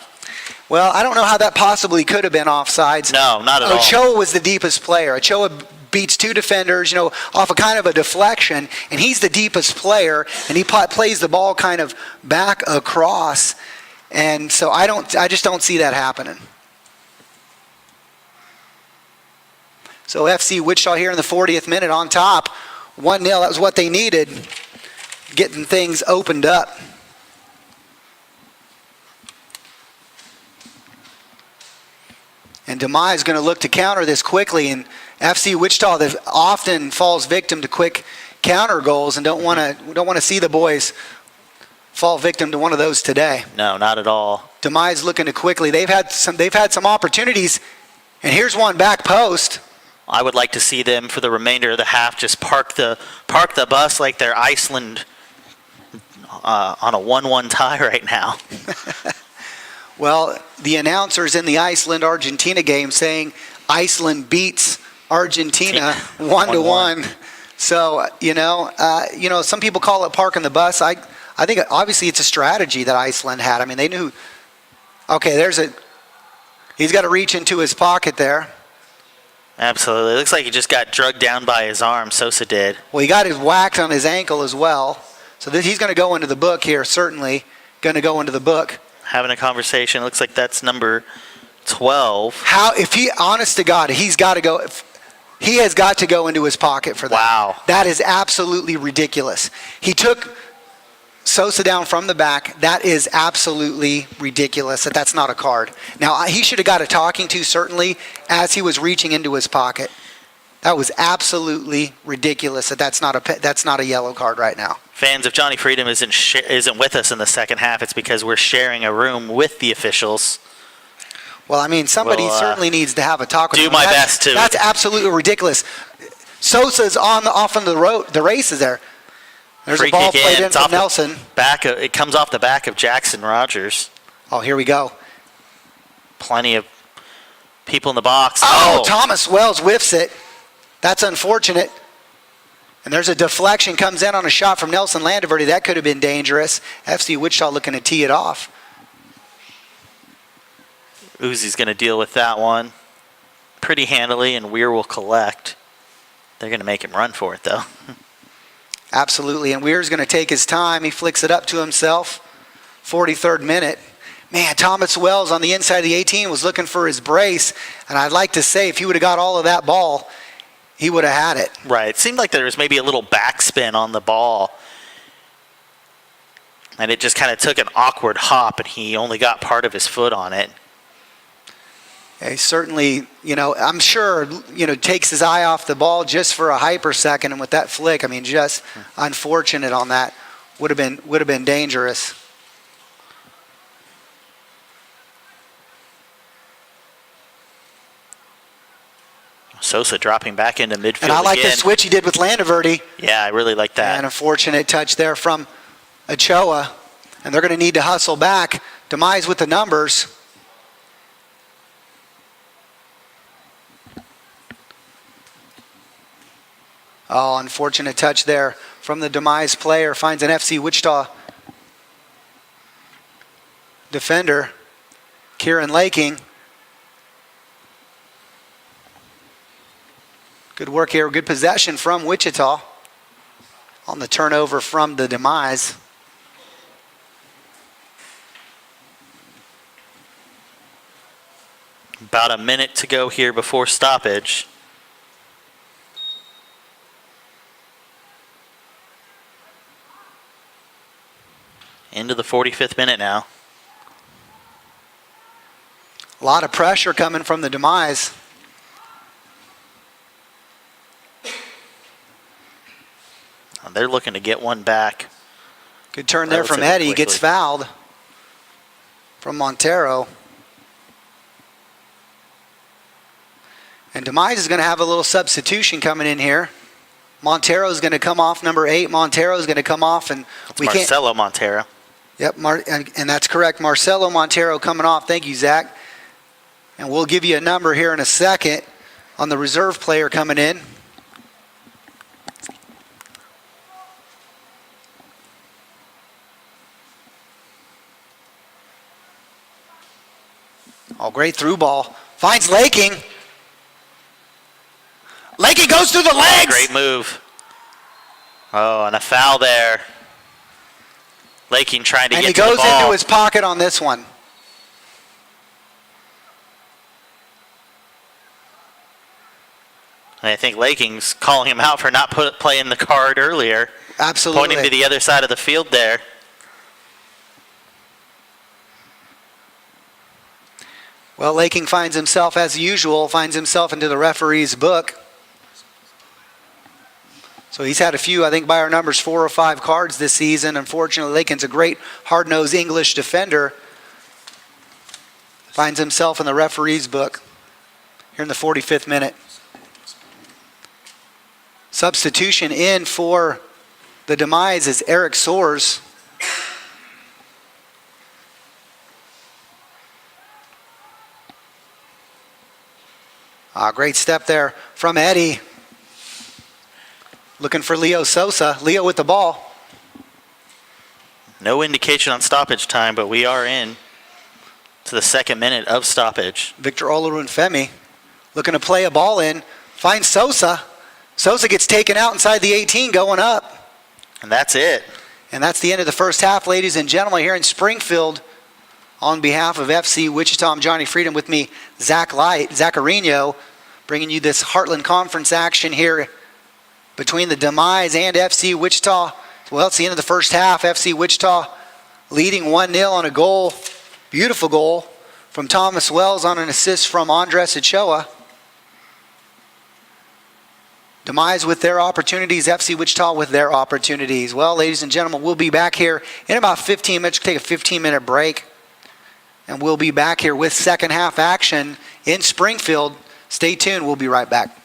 Well, I don't know how that possibly could have been offsides. No, not at all. Ochoa was the deepest player. Ochoa beats two defenders, off a kind of a deflection, and he's the deepest player, and he plays the ball kind of back across, and so I just don't see that happening. So FC Wichita here in the 40th minute on top, 1-0. That was what they needed, getting things opened up. And Demize is going to look to counter this quickly. And FC Wichita that often falls victim to quick counter goals, and don't want to see the boys fall victim to one of those today. No, not at all. Demize looking to quickly. They've had some opportunities, and here's one back post. I would like to see them for the remainder of the half just park the bus like they're Iceland on a 1-1 tie right now. Well, the announcers in the Iceland-Argentina game saying Iceland beats Argentina 1-1. So, some people call it parking the bus. I think obviously it's a strategy that Iceland had. I mean, they knew, okay, he's got to reach into his pocket there. Absolutely. It looks like he just got drugged down by his arm, Sosa did. Well, he got his wax on his ankle as well. So he's going to go into the book here, certainly going to go into the book. Having a conversation. Looks like that's number 12. Honest to God, he's got to go. He has got to go into his pocket for that. Wow. That is absolutely ridiculous. He took Sosa down from the back. That is absolutely ridiculous that's not a card. Now, he should have got a talking to, certainly, as he was reaching into his pocket. That was absolutely ridiculous that's not a yellow card right now. Fans, if Johnny Freedom isn't with us in the second half, it's because we're sharing a room with the officials. Well, I mean, somebody certainly needs to have a talk with him. Do my best to. That's absolutely ridiculous. Sosa's off on the races there. There's a ball played in from Nelson. It comes off the back of Jackson Rogers. Oh, here we go. Plenty of people in the box. Oh, Thomas Wells whiffs it. That's unfortunate. And there's a deflection, comes in on a shot from Nelson Landaverde. That could have been dangerous. FC Wichita looking to tee it off. Uzi's going to deal with that one pretty handily, and Weir will collect. They're going to make him run for it, though. Absolutely, and Weir's going to take his time. He flicks it up to himself. 43rd minute. Man, Thomas Wells on the inside of the 18 was looking for his brace, and I'd like to say if he would have got all of that ball, he would have had it. Right. It seemed like there was maybe a little backspin on the ball. And it just kind of took an awkward hop, and he only got part of his foot on it. He certainly, I'm sure, takes his eye off the ball just for a hyper second, and with that flick, I mean, just unfortunate on that. Would have been dangerous. Sosa dropping back into midfield And I like again. the switch he did with Landaverde. Yeah, I really like that. And a fortunate touch there from Ochoa. And they're going to need to hustle back. Demize with the numbers. Oh, unfortunate touch there from the Demize player. Finds an FC Wichita defender, Kieran Laking. Good work here, good possession from Wichita on the turnover from the Demize. About a minute to go here before stoppage. Into the 45th minute now. A lot of pressure coming from the Demize. They're looking to get one back. Good turn there from Relatively Eddie. quickly. Gets fouled from Montero. And Demize is going to have a little substitution coming in here. Montero is going to come off, number 8. Montero is going to come off, and It's Marcelo Montero. Yep, and that's correct. Marcelo Montero coming off. Thank you, Zach. And we'll give you a number here in a second on the reserve player coming in. Oh, great through ball. Finds Laking. Laking goes through the legs. Great move. Oh, and a foul there. Laking trying to And get he to the goes ball. into his pocket on this one. And I think Laking's calling him out for not playing the card earlier. Absolutely. Pointing to the other side of the field there. Well, Laking finds himself, as usual, into the referee's book. So he's had a few, I think by our numbers, 4 or 5 cards this season. Unfortunately, Lakin's a great hard-nosed English defender. Finds himself in the referee's book here in the 45th minute. Substitution in for the Demize is Eric Soares. Great step there from Eddie. Looking for Leo Sosa. Leo with the ball. No indication on stoppage time, but we are in to the second minute of stoppage. Victor Olorunfemi looking to play a ball in. Finds Sosa. Sosa gets taken out inside the 18 going up. And that's it. And that's the end of the first half, ladies and gentlemen, here in Springfield. On behalf of FC Wichita, I'm Johnny Freedom. With me, Zach Zaccarino, bringing you this Heartland Conference action here between the Demize and FC Wichita. Well, it's the end of the first half. FC Wichita leading 1-0 on a goal. Beautiful goal from Thomas Wells on an assist from Andres Ochoa. Demize with their opportunities, FC Wichita with their opportunities. Well, ladies and gentlemen, we'll be back here in about 15 minutes. Take a 15-minute break. And we'll be back here with second half action in Springfield. Stay tuned. We'll be right back.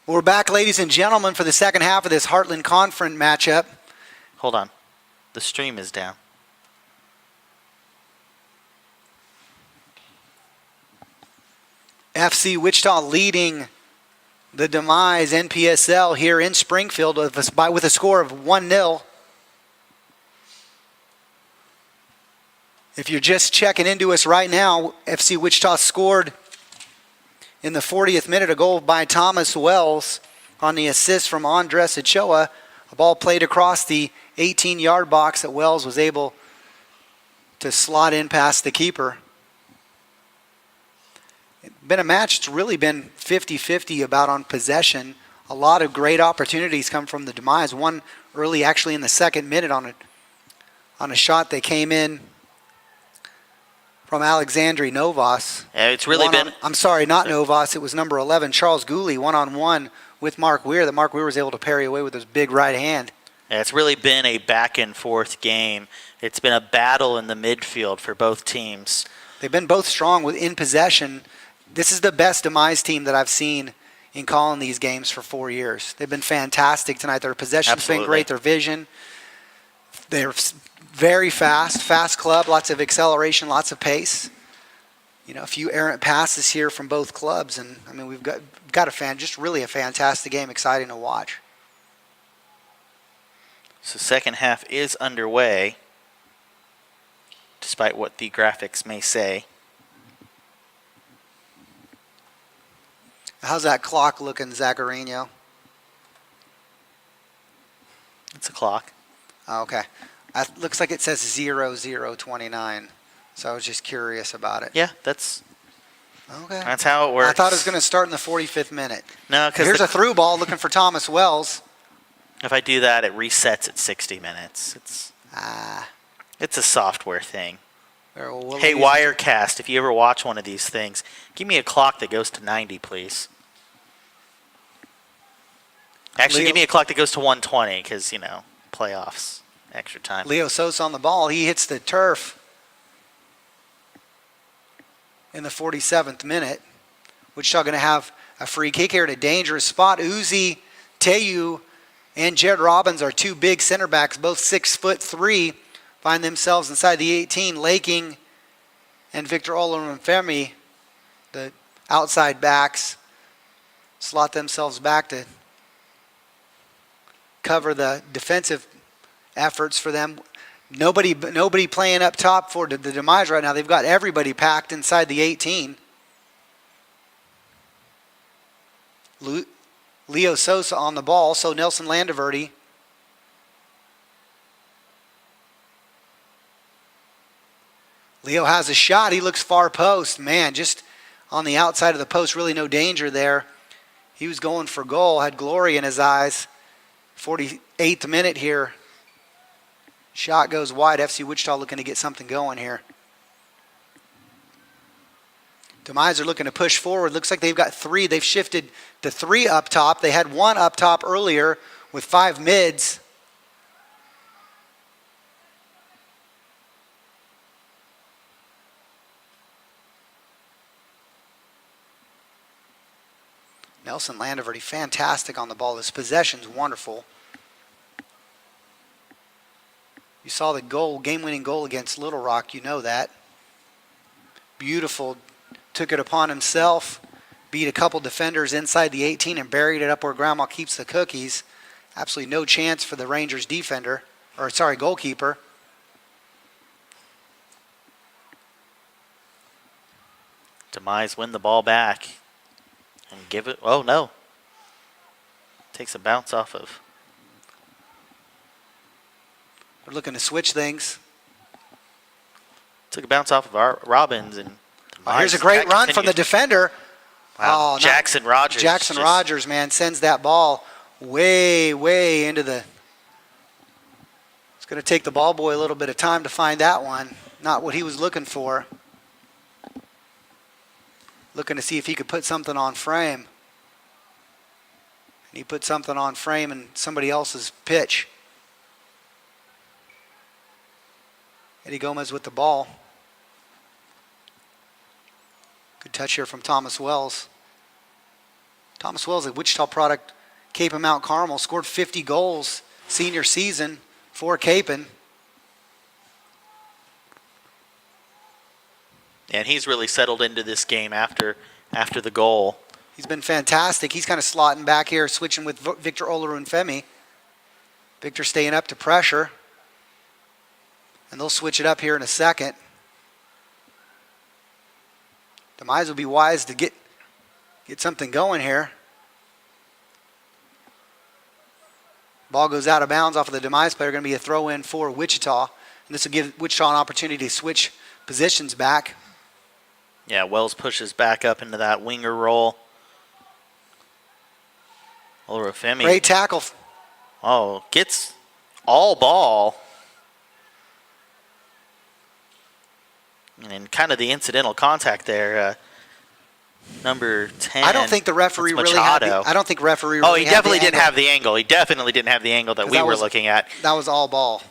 We're back, ladies and gentlemen, for the second half of this Heartland Conference matchup. Hold on. The stream is down. FC Wichita leading the Demize NPSL here in Springfield with a score of 1-0. If you're just checking into us right now, FC Wichita scored in the 40th minute a goal by Thomas Wells on the assist from Andres Ochoa. A ball played across the 18-yard box that Wells was able to slot in past the keeper. It's been a match that's really been 50-50 about on possession. A lot of great opportunities come from the Demize. One early actually in the second minute on a shot that came in from Alexandri Novas. Yeah, it's really been... I'm sorry, not Novas. It was number 11, Charles Gooley, one-on-one with Mark Weir. That Mark Weir was able to parry away with his big right hand. Yeah, it's really been a back-and-forth game. It's been a battle in the midfield for both teams. They've been both strong in possession. This is the best Demize team that I've seen in calling these games for 4 years. They've been fantastic tonight. Their possession's been great. Their vision. They're very fast club, lots of acceleration, lots of pace. You know, a few errant passes here from both clubs, and I mean we've got just really a fantastic game, exciting to watch. So second half is underway, despite what the graphics may say. How's that clock looking, Zaccarino? It's a clock. Oh, okay. Looks like it says 0029. So I was just curious about it. Yeah, that's how it works. I thought it was going to start in the 45th minute. No, because here's a through ball looking for Thomas Wells. If I do that, it resets at 60 minutes. It's a software thing. Hey, Wirecast, if you ever watch one of these things, give me a clock that goes to 90, please. Actually, give me a clock that goes to 120 because, you know, playoffs, extra time. Leo Sosa on the ball. He hits the turf in the 47th minute. Wichita going to have a free kick here at a dangerous spot. Uzi Teyu and Jed Robbins are two big center backs, both 6'3", find themselves inside the 18. Laking and Victor Olorunfemi, the outside backs, slot themselves back to cover the defensive efforts for them. Nobody playing up top for the Demize right now. They've got everybody packed inside the 18. Leo Sosa on the ball, so Nelson Landaverde. Leo has a shot. He looks far post. Man, just on the outside of the post, really no danger there. He was going for goal, had glory in his eyes. 48th minute here. Shot goes wide. FC Wichita looking to get something going here. Demize are looking to push forward. Looks like they've got three. They've shifted to three up top. They had one up top earlier with 5 mids. Nelson Landaverde, fantastic on the ball. His possession's wonderful. You saw the goal, game-winning goal against Little Rock. You know that. Beautiful. Took it upon himself. Beat a couple defenders inside the 18 and buried it up where Grandma keeps the cookies. Absolutely no chance for the Rangers goalkeeper. Demize win the ball back and give it. Oh, no. Takes a bounce off of. They're looking to switch things. Took a bounce off of Robbins. And here's a great run from the defender. Wow. Oh, Jackson Rogers. Jackson Rogers, man, sends that ball way into the... It's going to take the ball boy a little bit of time to find that one. Not what he was looking for. Looking to see if he could put something on frame. And he put something on frame in somebody else's pitch. Eddie Gomez with the ball. Good touch here from Thomas Wells. Thomas Wells, a Wichita product, Cape and Mount Carmel, scored 50 goals senior season for Capen. And he's really settled into this game after the goal. He's been fantastic. He's kind of slotting back here, switching with Victor Olorunfemi. Victor staying up to pressure. And they'll switch it up here in a second. Demize will be wise to get something going here. Ball goes out of bounds off of the Demize player. Going to be a throw in for Wichita. And this will give Wichita an opportunity to switch positions back. Yeah, Wells pushes back up into that winger role. Olorunfemi. Great tackle. Oh, gets all ball. And then kind of the incidental contact there. Number 10. I don't think the referee really had Machado. I don't think referee really Oh, he had definitely the didn't angle. have the angle. He definitely didn't have the angle that 'Cause we that were was- looking at. That was all ball.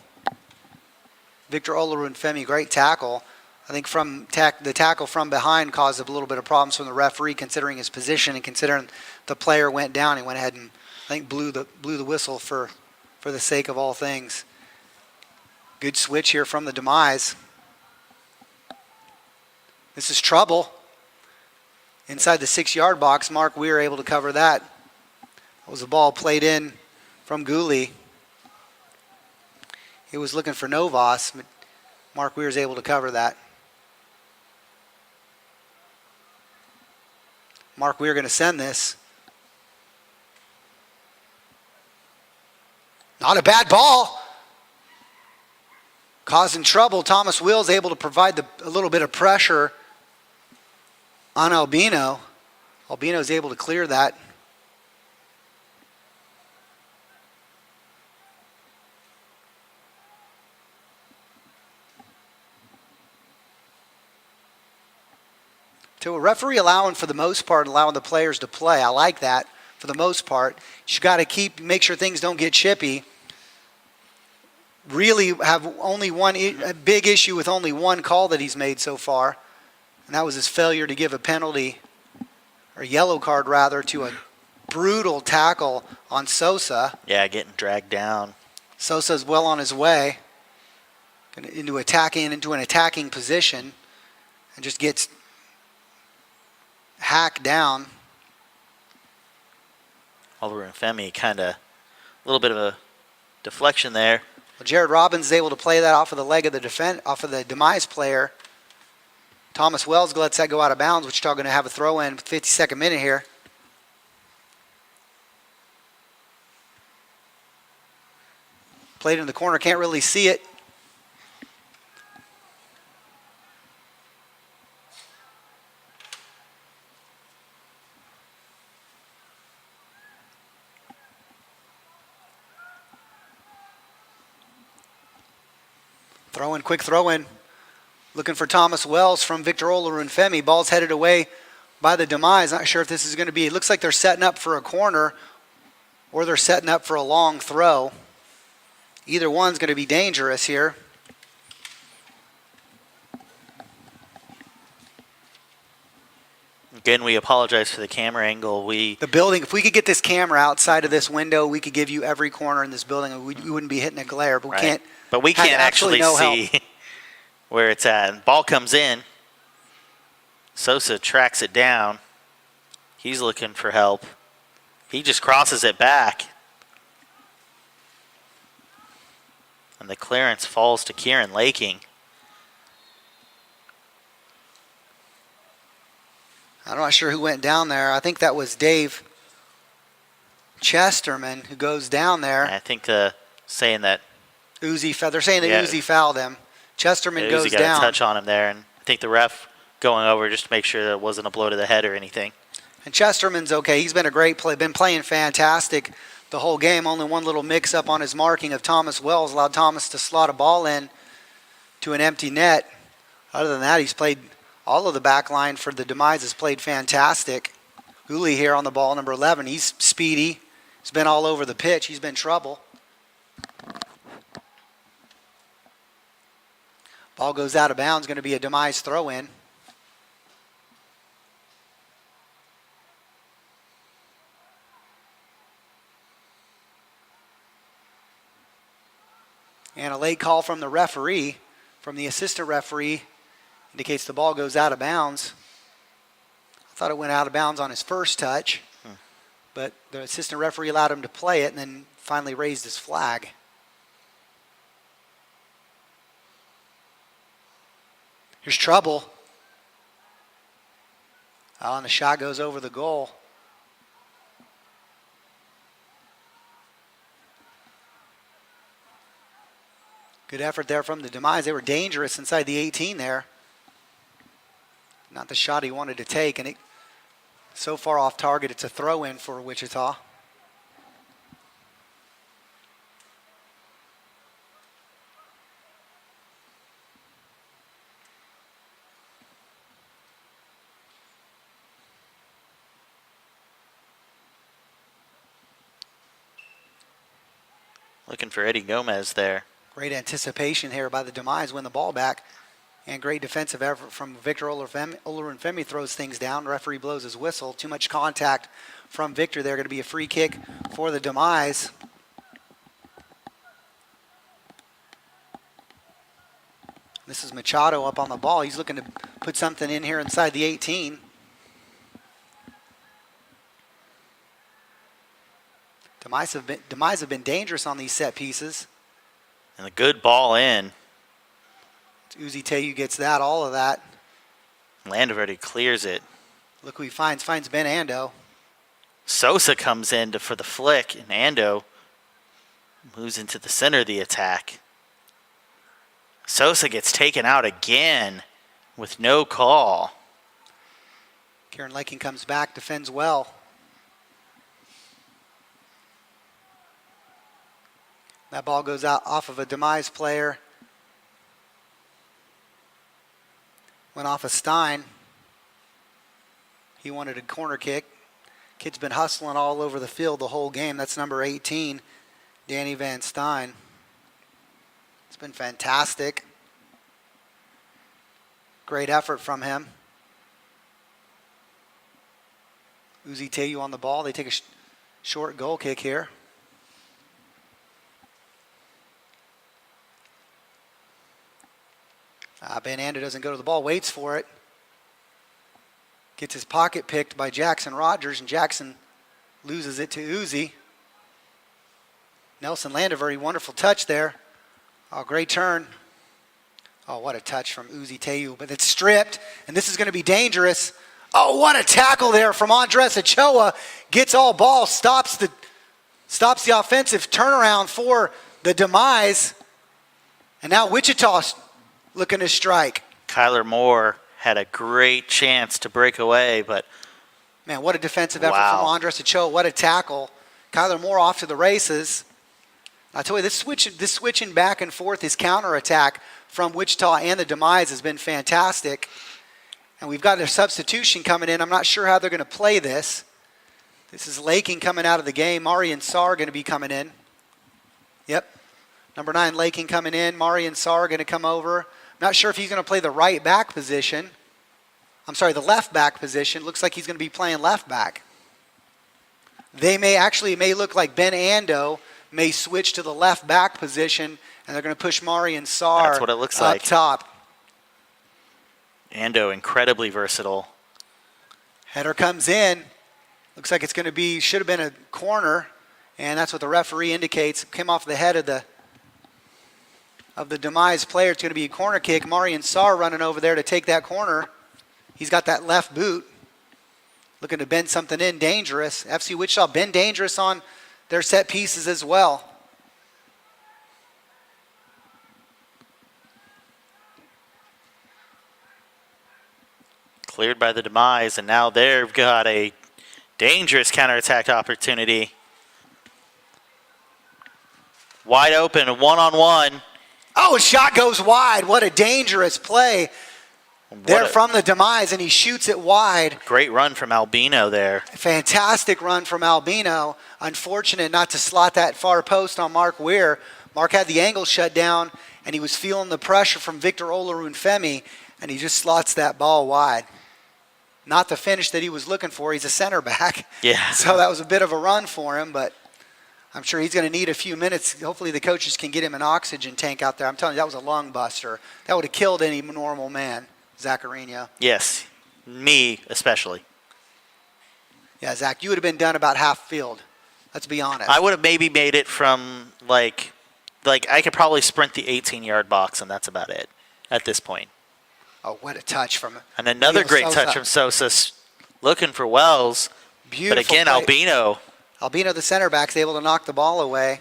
Victor Olorunfemi, great tackle. I think the tackle from behind caused a little bit of problems from the referee, considering his position and considering the player went down. He went ahead and I think blew the whistle for the sake of all things. Good switch here from the Demize. This is trouble. Inside the 6-yard box, Mark Weir able to cover that. That was a ball played in from Gooley. He was looking for Novas, but Mark Weir is able to cover that. Mark Weir going to send this. Not a bad ball. Causing trouble. Thomas Wills able to provide a little bit of pressure on Albino. Albino is able to clear that. To a referee allowing, for the most part, allowing the players to play. I like that for the most part. You got to make sure things don't get chippy. Really have only a big issue with only one call that he's made so far, and that was his failure to give a penalty, or yellow card rather, to a brutal tackle on Sosa. Yeah, getting dragged down. Sosa's well on his way into an attacking position, and just gets hacked down. Olorunfemi kind of a little bit of a deflection there. Well, Jared Robbins is able to play that off of the leg of the off of the Demize player. Thomas Wells lets that go out of bounds, which is going to have a throw in 52nd minute here. Played in the corner, can't really see it. Quick throw in. Looking for Thomas Wells from Victor Olorunfemi. Ball's headed away by the Demize. Not sure if this is going to be, it looks like they're setting up for a corner or they're setting up for a long throw. Either one's going to be dangerous here. Again, we apologize for the camera angle. The building, if we could get this camera outside of this window, we could give you every corner in this building and we wouldn't be hitting a glare, but we can't. But we can't actually no see where it's at. And ball comes in. Sosa tracks it down. He's looking for help. He just crosses it back. And the clearance falls to Kieran Laking. I'm not sure who went down there. I think that was Dave Chesterman who goes down there. I think saying that they're saying that Uzi fouled him. Chesterman goes Uzi got down. a touch on him there, and I think the ref going over just to make sure that it wasn't a blow to the head or anything. And Chesterman's okay. He's been a great play. Been playing fantastic the whole game. Only one little mix-up on his marking of Thomas Wells allowed Thomas to slot a ball in to an empty net. Other than that, he's played all of the back line for the Demize has played fantastic. Hooley here on the ball, number 11. He's speedy. He's been all over the pitch. He's been trouble. Ball goes out of bounds. Going to be a Demize throw-in. And a late call from the referee, from the assistant referee, indicates the ball goes out of bounds. I thought it went out of bounds on his first touch, but the assistant referee allowed him to play it and then finally raised his flag. Here's trouble. Oh, and the shot goes over the goal. Good effort there from the Demize. They were dangerous inside the 18 there. Not the shot he wanted to take, and it so far off target, it's a throw-in for Wichita. Looking for Eddie Gomez there. Great anticipation here by the Demize, win the ball back. And great defensive effort from Victor Olorunfemi, throws things down. The referee blows his whistle. Too much contact from Victor there. Going to be a free kick for the Demize. This is Machado up on the ball. He's looking to put something in here inside the 18. Demize have been dangerous on these set pieces. And a good ball in. Uzi Teyu gets that, all of that. Landaverde clears it. Look who he finds Ben Ando. Sosa comes in for the flick, and Ando moves into the center of the attack. Sosa gets taken out again with no call. Karen Laking comes back, defends well. That ball goes out off of a Demize player. Went off of Stein. He wanted a corner kick. Kid's been hustling all over the field the whole game. That's number 18, Danny Van Stein. It's been fantastic. Great effort from him. Uzi Teyu on the ball. They take a short goal kick here. Ben Ando doesn't go to the ball, waits for it. Gets his pocket picked by Jackson Rogers, and Jackson loses it to Uzi. Nelson Landaverde, wonderful touch there. Oh, great turn. Oh, what a touch from Uzi Teyu, but it's stripped, and this is going to be dangerous. Oh, what a tackle there from Andres Ochoa. Gets all ball, stops the offensive turnaround for the Demize. And now Wichita's looking to strike. Kyler Moore had a great chance to break away, but man, what a defensive effort from Andres Ochoa. What a tackle. Kyler Moore off to the races. I tell you, this switching back and forth, his counterattack from Wichita and the Demize has been fantastic. And we've got a substitution coming in. I'm not sure how they're going to play this. This is Laking coming out of the game. Marian Sarr going to be coming in. Yep. Number 9, Laking coming in. Marian Sarr going to come over. Not sure if he's going to play the right back position. I'm sorry, the left back position. Looks like he's going to be playing left back. It may look like Ben Ando may switch to the left back position, and they're going to push Marian Sarr That's what it looks up like. top. Ando incredibly versatile. Header comes in. Looks like should have been a corner, and that's what the referee indicates. Came off the head of the Demize player. It's going to be a corner kick. Marian Sarr running over there to take that corner. He's got that left boot. Looking to bend something in, dangerous. FC Wichita been dangerous on their set pieces as well. Cleared by the Demize, and now they've got a dangerous counterattack opportunity. Wide open, one-on-one. Oh, a shot goes wide. What a dangerous play there from the Demize, and he shoots it wide. Great run from Albino there. Fantastic run from Albino. Unfortunate not to slot that far post on Mark Weir. Mark had the angle shut down, and he was feeling the pressure from Victor Olorunfemi, and he just slots that ball wide. Not the finish that he was looking for. He's a center back. Yeah. So that was a bit of a run for him, but I'm sure he's going to need a few minutes. Hopefully the coaches can get him an oxygen tank out there. I'm telling you, that was a lung buster. That would have killed any normal man, Zaccarino. Yes, me especially. Yeah, Zach, you would have been done about half field. Let's be honest. I would have maybe made it from, like I could probably sprint the 18-yard box, and that's about it at this point. Oh, what a touch from And another Leo great Sosa. touch from Sosa, looking for Wells. Beautiful But again, play. Albino, the center back, is able to knock the ball away.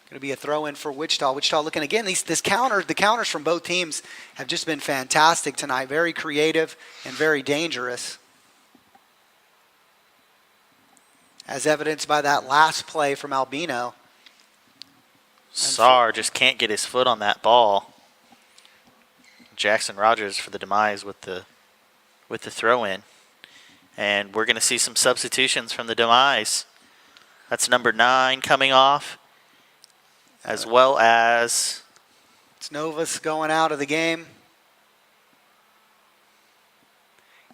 Going to be a throw-in for Wichita. Wichita looking again. The counters from both teams have just been fantastic tonight. Very creative and very dangerous. As evidenced by that last play from Albino. Sarr just can't get his foot on that ball. Jackson Rogers for the Demize with the throw-in. And we're going to see some substitutions from the Demize. That's number 9 coming off, as well as... It's Novus going out of the game.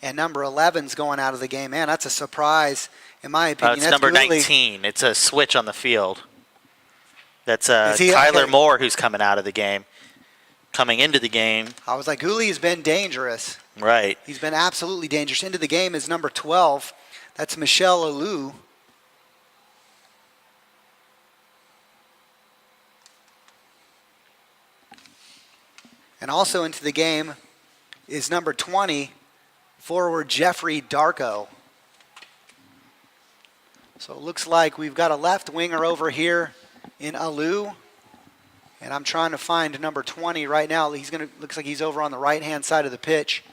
And number 11's going out of the game. Man, that's a surprise, in my opinion. It's That's number Gooley. 19. It's a switch on the field. That's he- Kyler okay. Moore who's coming out of the game. Coming into the game. I was like, Gooley has been dangerous. Right. He's been absolutely dangerous. Into the game is number 12. That's Michelle Alou. And also into the game is number 20, forward Jeffrey Darko. So it looks like we've got a left winger over here in Alou. And I'm trying to find number 20 right now. Looks like he's over on the right-hand side of the pitch.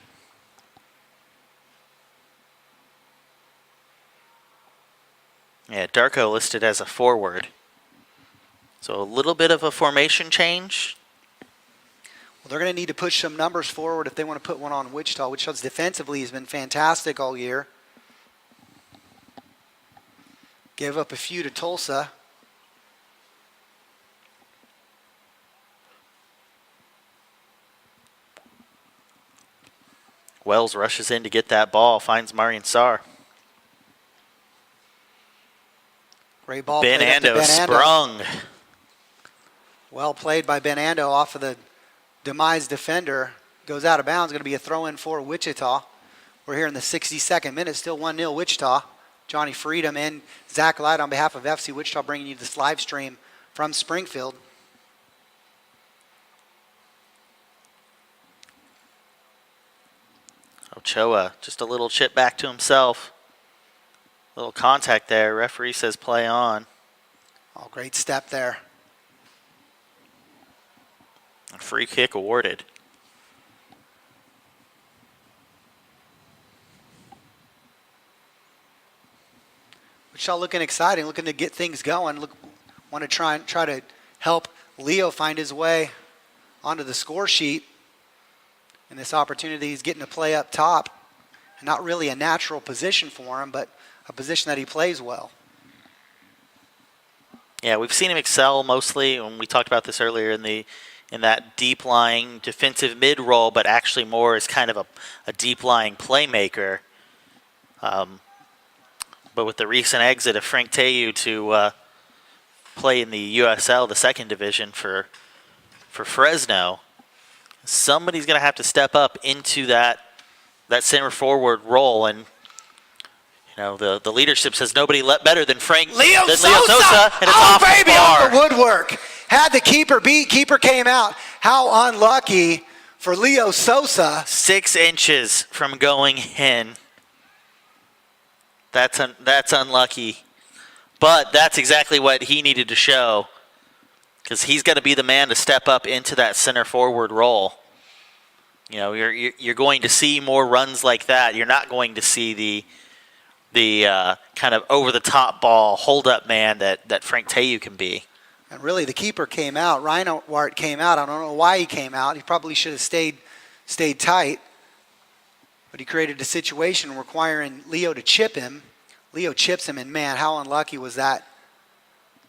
Yeah, Darko listed as a forward. So a little bit of a formation change. Well, they're going to need to push some numbers forward if they want to put one on Wichita. Wichita's defensively has been fantastic all year. Gave up a few to Tulsa. Wells rushes in to get that ball, finds Marian Sarr. Great ball Ben played up to Ando Ben Ando. sprung. Well played by Ben Ando off of the Demize defender. Goes out of bounds. Going to be a throw-in for Wichita. We're here in the 62nd minute. Still 1-0 Wichita. Johnny Freedom and Zach Light on behalf of FC Wichita bringing you this live stream from Springfield. Ochoa, just a little chip back to himself. Little contact there. Referee says play on. Oh, great step there. A free kick awarded. Wichita looking exciting, looking to get things going. Want to try to help Leo find his way onto the score sheet. And this opportunity, he's getting to play up top. Not really a natural position for him, but a position that he plays well. Yeah, we've seen him excel mostly, and we talked about this earlier in that deep lying defensive mid role, but actually more as kind of a deep lying playmaker. But with the recent exit of Frank Teyu to play in the USL, the second division for Fresno, somebody's going to have to step up into that center forward role. And you know the leadership says nobody better than Leo Sosa, and it's off the baby, bar. off the woodwork. Had the keeper beat. Keeper came out. How unlucky for Leo Sosa. 6 inches from going in. That's unlucky. But that's exactly what he needed to show, because he's got to be the man to step up into that center forward role. You know, you're going to see more runs like that. You're not going to see the kind of over the top ball hold up man that Frank Teyu can be. And really, the keeper came out. Reinhardt came out. I don't know why he came out. He probably should have stayed tight. But he created a situation requiring Leo to chip him. Leo chips him, and man, how unlucky was that?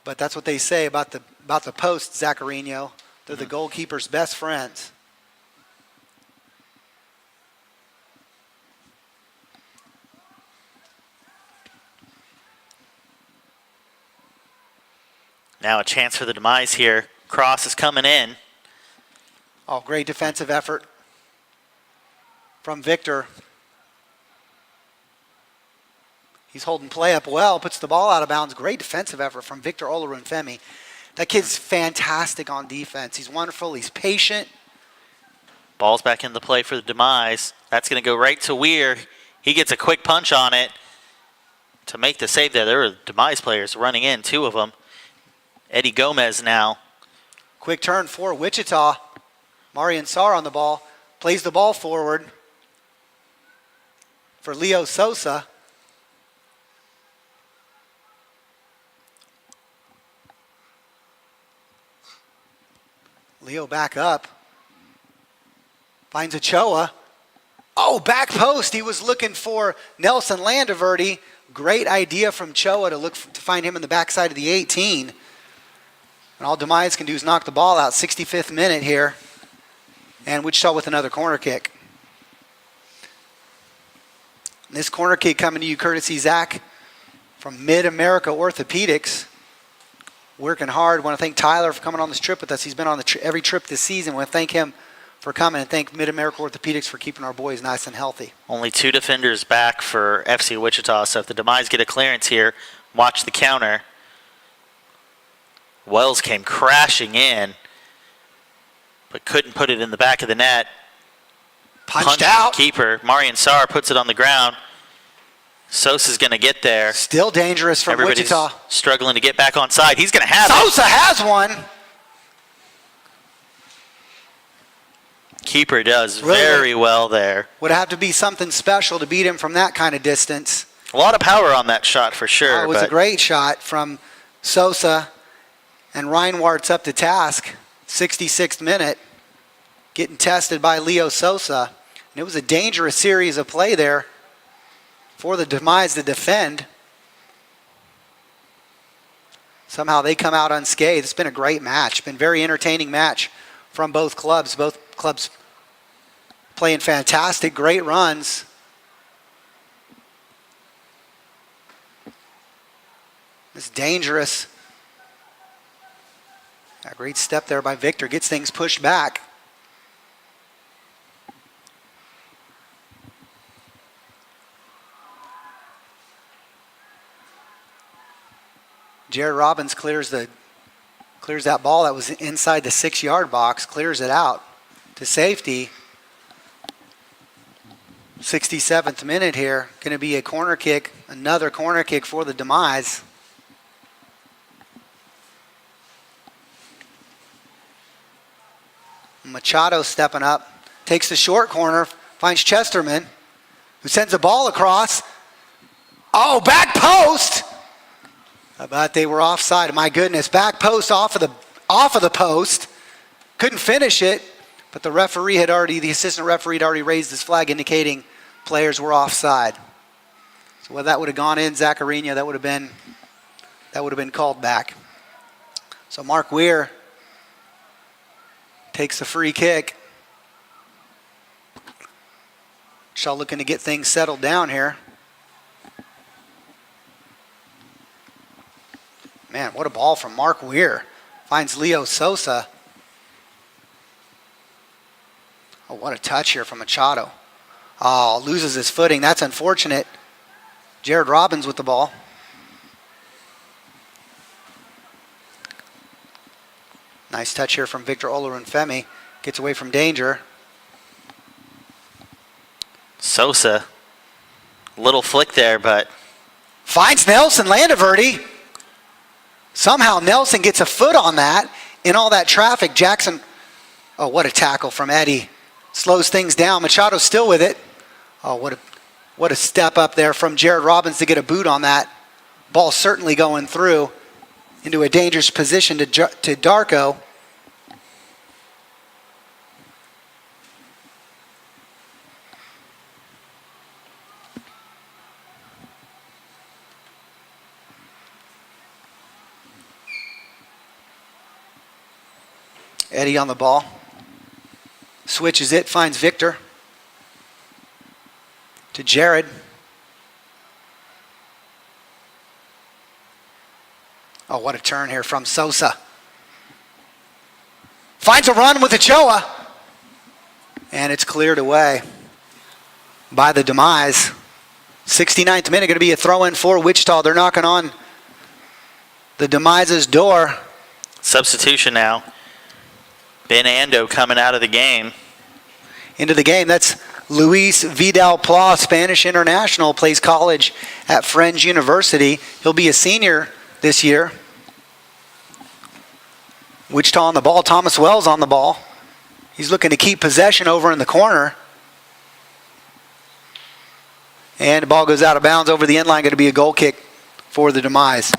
But that's what they say about the post, Zaccarino. They're the goalkeeper's best friends. Now a chance for the Demize here. Cross is coming in. Oh, great defensive effort from Victor. He's holding play up well, puts the ball out of bounds. Great defensive effort from Victor Olorunfemi. That kid's fantastic on defense. He's wonderful. He's patient. Ball's back into play for the Demize. That's going to go right to Weir. He gets a quick punch on it to make the save there. There were Demize players running in, 2 of them. Eddie Gomez now. Quick turn for Wichita. Marian Sarr on the ball. Plays the ball forward for Leo Sosa. Leo back up. Finds Ochoa. Oh, back post. He was looking for Nelson Landaverdi. Great idea from Choa to find him in the backside of the 18. And all Demize can do is knock the ball out. 65th minute here. And Wichita with another corner kick. And this corner kick coming to you courtesy Zach from Mid-America Orthopedics. Working hard. Want to thank Tyler for coming on this trip with us. He's been on every trip this season. Want to thank him for coming, and thank Mid-America Orthopedics for keeping our boys nice and healthy. Only 2 defenders back for FC Wichita, so if the Demize get a clearance here, watch the counter. Wells came crashing in, but couldn't put it in the back of the net. Punched out. The keeper. Marian Sarr puts it on the ground. Sosa's going to get there. Still dangerous from Everybody's Wichita. struggling to get back on side. He's going to have Sosa has one. Keeper does Really? very well there. Would have to be something special to beat him from that kind of distance. A lot of power on that shot for sure. It was a great shot from Sosa, and Reinwart's up to task. 66th minute, getting tested by Leo Sosa. And it was a dangerous series of play there for the Demize to defend. Somehow they come out unscathed. It's been a great match. Been a very entertaining match from both clubs. Both clubs playing fantastic, great runs. It's dangerous. A great step there by Victor. Gets things pushed back. Jared Robbins clears that ball that was inside the 6-yard box, clears it out to safety. 67th minute here. Going to be a corner kick, another corner kick for the Demize. Machado stepping up, takes the short corner, finds Chesterman, who sends the ball across. Oh, back post! How about they were offside? My goodness, back post off of the post. Couldn't finish it, but the assistant referee had already raised his flag indicating players were offside. So whether that would have gone in, Zaccarino, that would have been called back. So Mark Weir takes a free kick. Shaw looking to get things settled down here. Man, what a ball from Mark Weir. Finds Leo Sosa. Oh, what a touch here from Machado. Oh, loses his footing. That's unfortunate. Jared Robbins with the ball. Nice touch here from Victor Olorunfemi. Gets away from danger. Sosa, little flick there, but Finds Nelson Landaverdi. Somehow Nelson gets a foot on that. In all that traffic, Jackson, oh, what a tackle from Eddie. Slows things down. Machado's still with it. Oh, what a step up there from Jared Robbins to get a boot on that. Ball certainly going through into a dangerous position to Darko. Eddie on the ball. Switches it, finds Victor. To Jared. Oh, what a turn here from Sosa. Finds a run with Ochoa. And it's cleared away by the Demize. 69th minute, going to be a throw-in for Wichita. They're knocking on the Demize's door. Substitution now. Ben Ando coming out of the game. Into the game, that's Luis Vidal-Pla, Spanish international, plays college at Friends University. He'll be a senior this year. Wichita on the ball. Thomas Wells on the ball. He's looking to keep possession over in the corner. And the ball goes out of bounds over the end line. Going to be a goal kick for the Demize.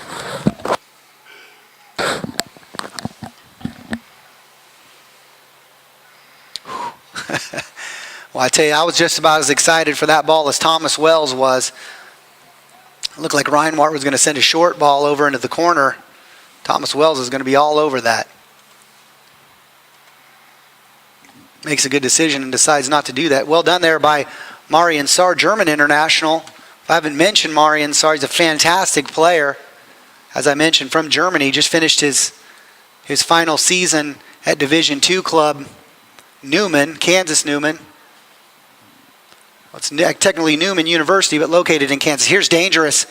Well, I tell you, I was just about as excited for that ball as Thomas Wells was. It looked like Reinwart was going to send a short ball over into the corner. Thomas Wells is going to be all over that. Makes a good decision and decides not to do that. Well done there by Marian Sarr, German international. If I haven't mentioned Marian Sarr, he's a fantastic player. As I mentioned, from Germany, just finished his final season at Division II club Newman, Kansas Newman. Well, it's technically Newman University, but located in Kansas. Here's dangerous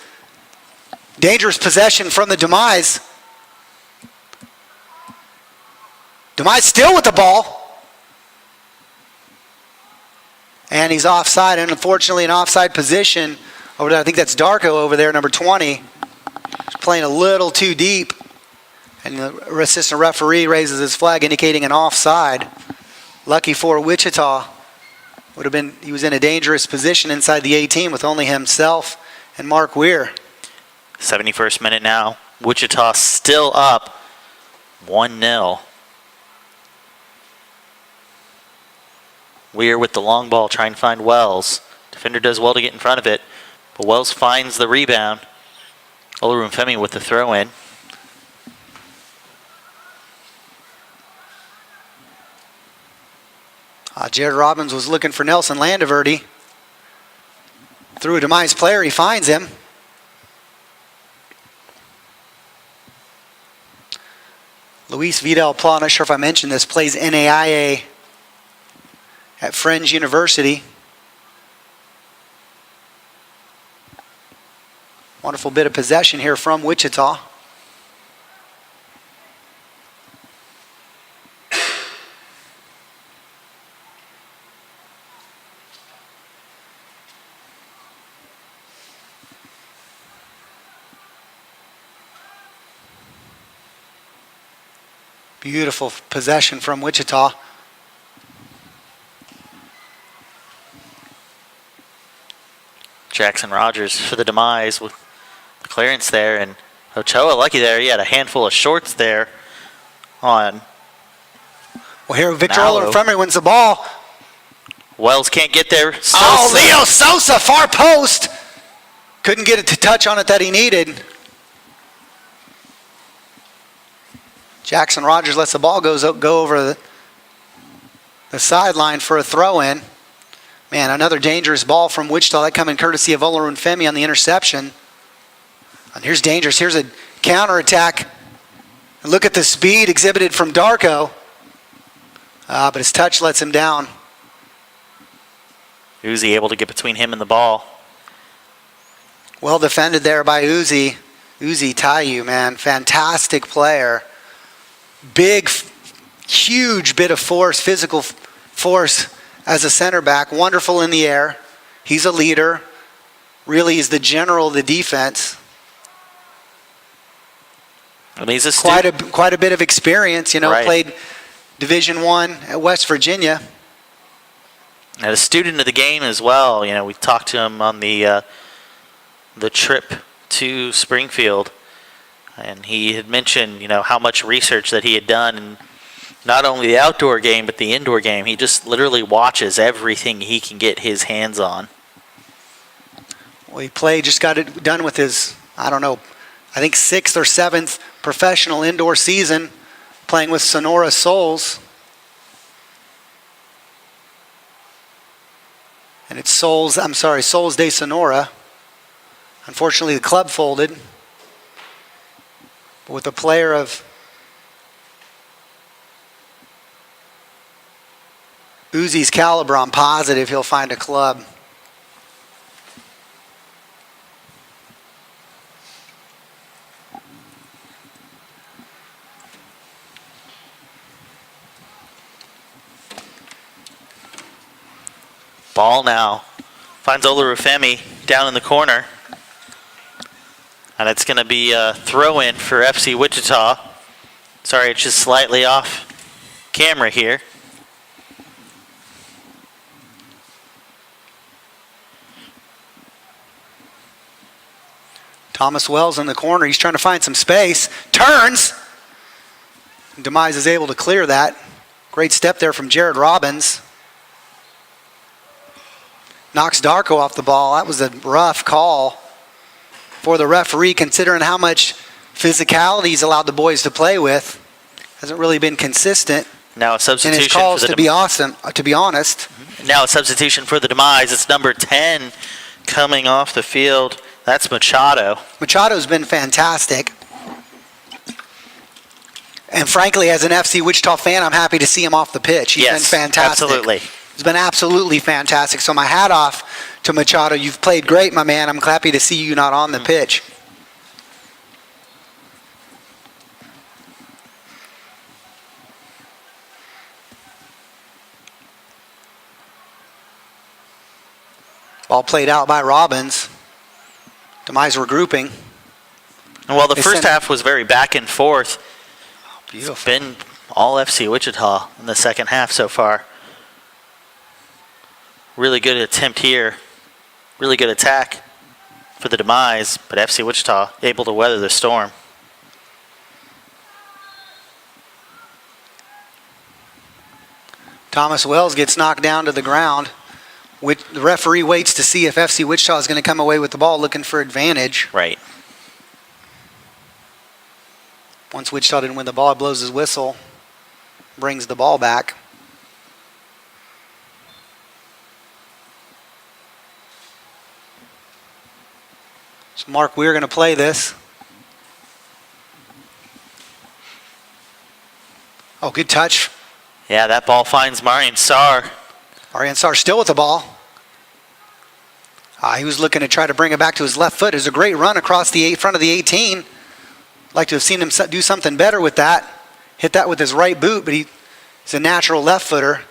possession from the Demize. Demize still with the ball. And he's offside, and unfortunately an offside position over there. I think that's Darko over there, number 20. He's playing a little too deep. And the assistant referee raises his flag indicating an offside. Lucky for Wichita. He was in a dangerous position inside the 18 with only himself and Mark Weir. 71st minute now. Wichita still up 1-0. Weir with the long ball trying to find Wells. Defender does well to get in front of it, but Wells finds the rebound. Olorunfemi with the throw in. Jared Robbins was looking for Nelson Landaverde. Through a Demize player, he finds him. Luis Vidal-Pla, not sure if I mentioned this, plays NAIA at Friends University. Wonderful bit of possession here from Wichita. Beautiful possession from Wichita. Jackson Rogers for the Demize with the clearance there, and Ochoa lucky there. He had a handful of shorts there on. Well, here Victor Olorunfemi wins the ball. Wells can't get there. Sosa. Oh, Leo Sosa, far post. Couldn't get it to touch on it that he needed. Jackson Rogers lets the ball go over the sideline for a throw-in. Man, another dangerous ball from Wichita. That coming courtesy of Olorunfemi on the interception. And here's dangerous. Here's a counterattack. And look at the speed exhibited from Darko. But his touch lets him down. Uzi able to get between him and the ball. Well defended there by Uzi. Uzi Tayu, man. Fantastic player. Big, huge bit of force, physical force as a center back. Wonderful in the air. He's a leader. Really is the general of the defense. And he's a quite a bit of experience, Right. Played Division I at West Virginia. And a student of the game as well. We talked to him on the trip to Springfield. And he had mentioned, how much research that he had done, and not only the outdoor game, but the indoor game. He just literally watches everything he can get his hands on. Well, just got it done with his, I think 6th or 7th professional indoor season, playing with Sonora Souls. And it's Souls de Sonora. Unfortunately, the club folded. But with a player of Uzi's caliber, I'm positive he'll find a club. Ball now. Finds Olorufemi down in the corner. And it's going to be a throw-in for FC Wichita. Sorry, it's just slightly off camera here. Thomas Wells in the corner. He's trying to find some space. Turns. Demize is able to clear that. Great step there from Jared Robbins. Knocks Darko off the ball. That was a rough call for the referee, considering how much physicality he's allowed the boys to play with. Hasn't really been consistent Now a in substitution his calls, for the to be honest. Now a substitution for the Demize. It's number 10 coming off the field. That's Machado. Machado's been fantastic. And frankly, as an FC Wichita fan, I'm happy to see him off the pitch. He's Yes, been fantastic. absolutely. He's been absolutely fantastic. So my hat off to Machado. You've played great, my man. I'm happy to see you not on the pitch. Ball played out by Robbins. Demize regrouping. And while the They first sent- half was very back and forth, Beautiful. it's been all FC Wichita in the second half so far. Really good attempt here. Really good attack for the Demize, but FC Wichita able to weather the storm. Thomas Wells gets knocked down to the ground. The referee waits to see if FC Wichita is going to come away with the ball, looking for advantage. Right. Once Wichita didn't win the ball, blows his whistle, brings the ball back. So Mark, we're going to play this. Oh, good touch. Yeah, that ball finds Marian Sarr. Arian Sarr still with the ball. He was looking to try to bring it back to his left foot. It was a great run across the front of the 18. Like to have seen him do something better with that. Hit that with his right boot, but he's a natural left footer.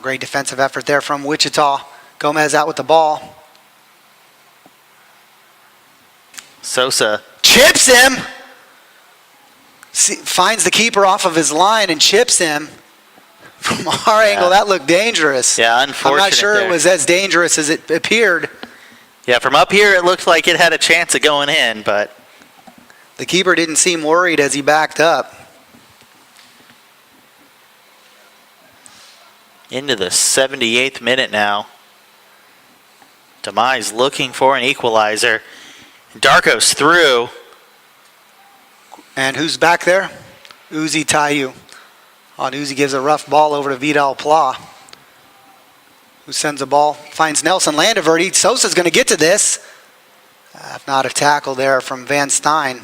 Great defensive effort there from Wichita. Gomez out with the ball. Sosa. Chips him. Finds the keeper off of his line and chips him. From our angle, that looked dangerous. Yeah, unfortunate. I'm not sure there. it was as dangerous as it appeared. Yeah, from up here it looked like it had a chance of going in, but The keeper didn't seem worried as he backed up. into the 78th minute now. Demize looking for an equalizer. Darko's through. And who's back there? Uzi Tayu. Uzi gives a rough ball over to Vidal Pla, who sends a ball, finds Nelson Landaverde. Sosa's going to get to this. If not a tackle there from Van Stein.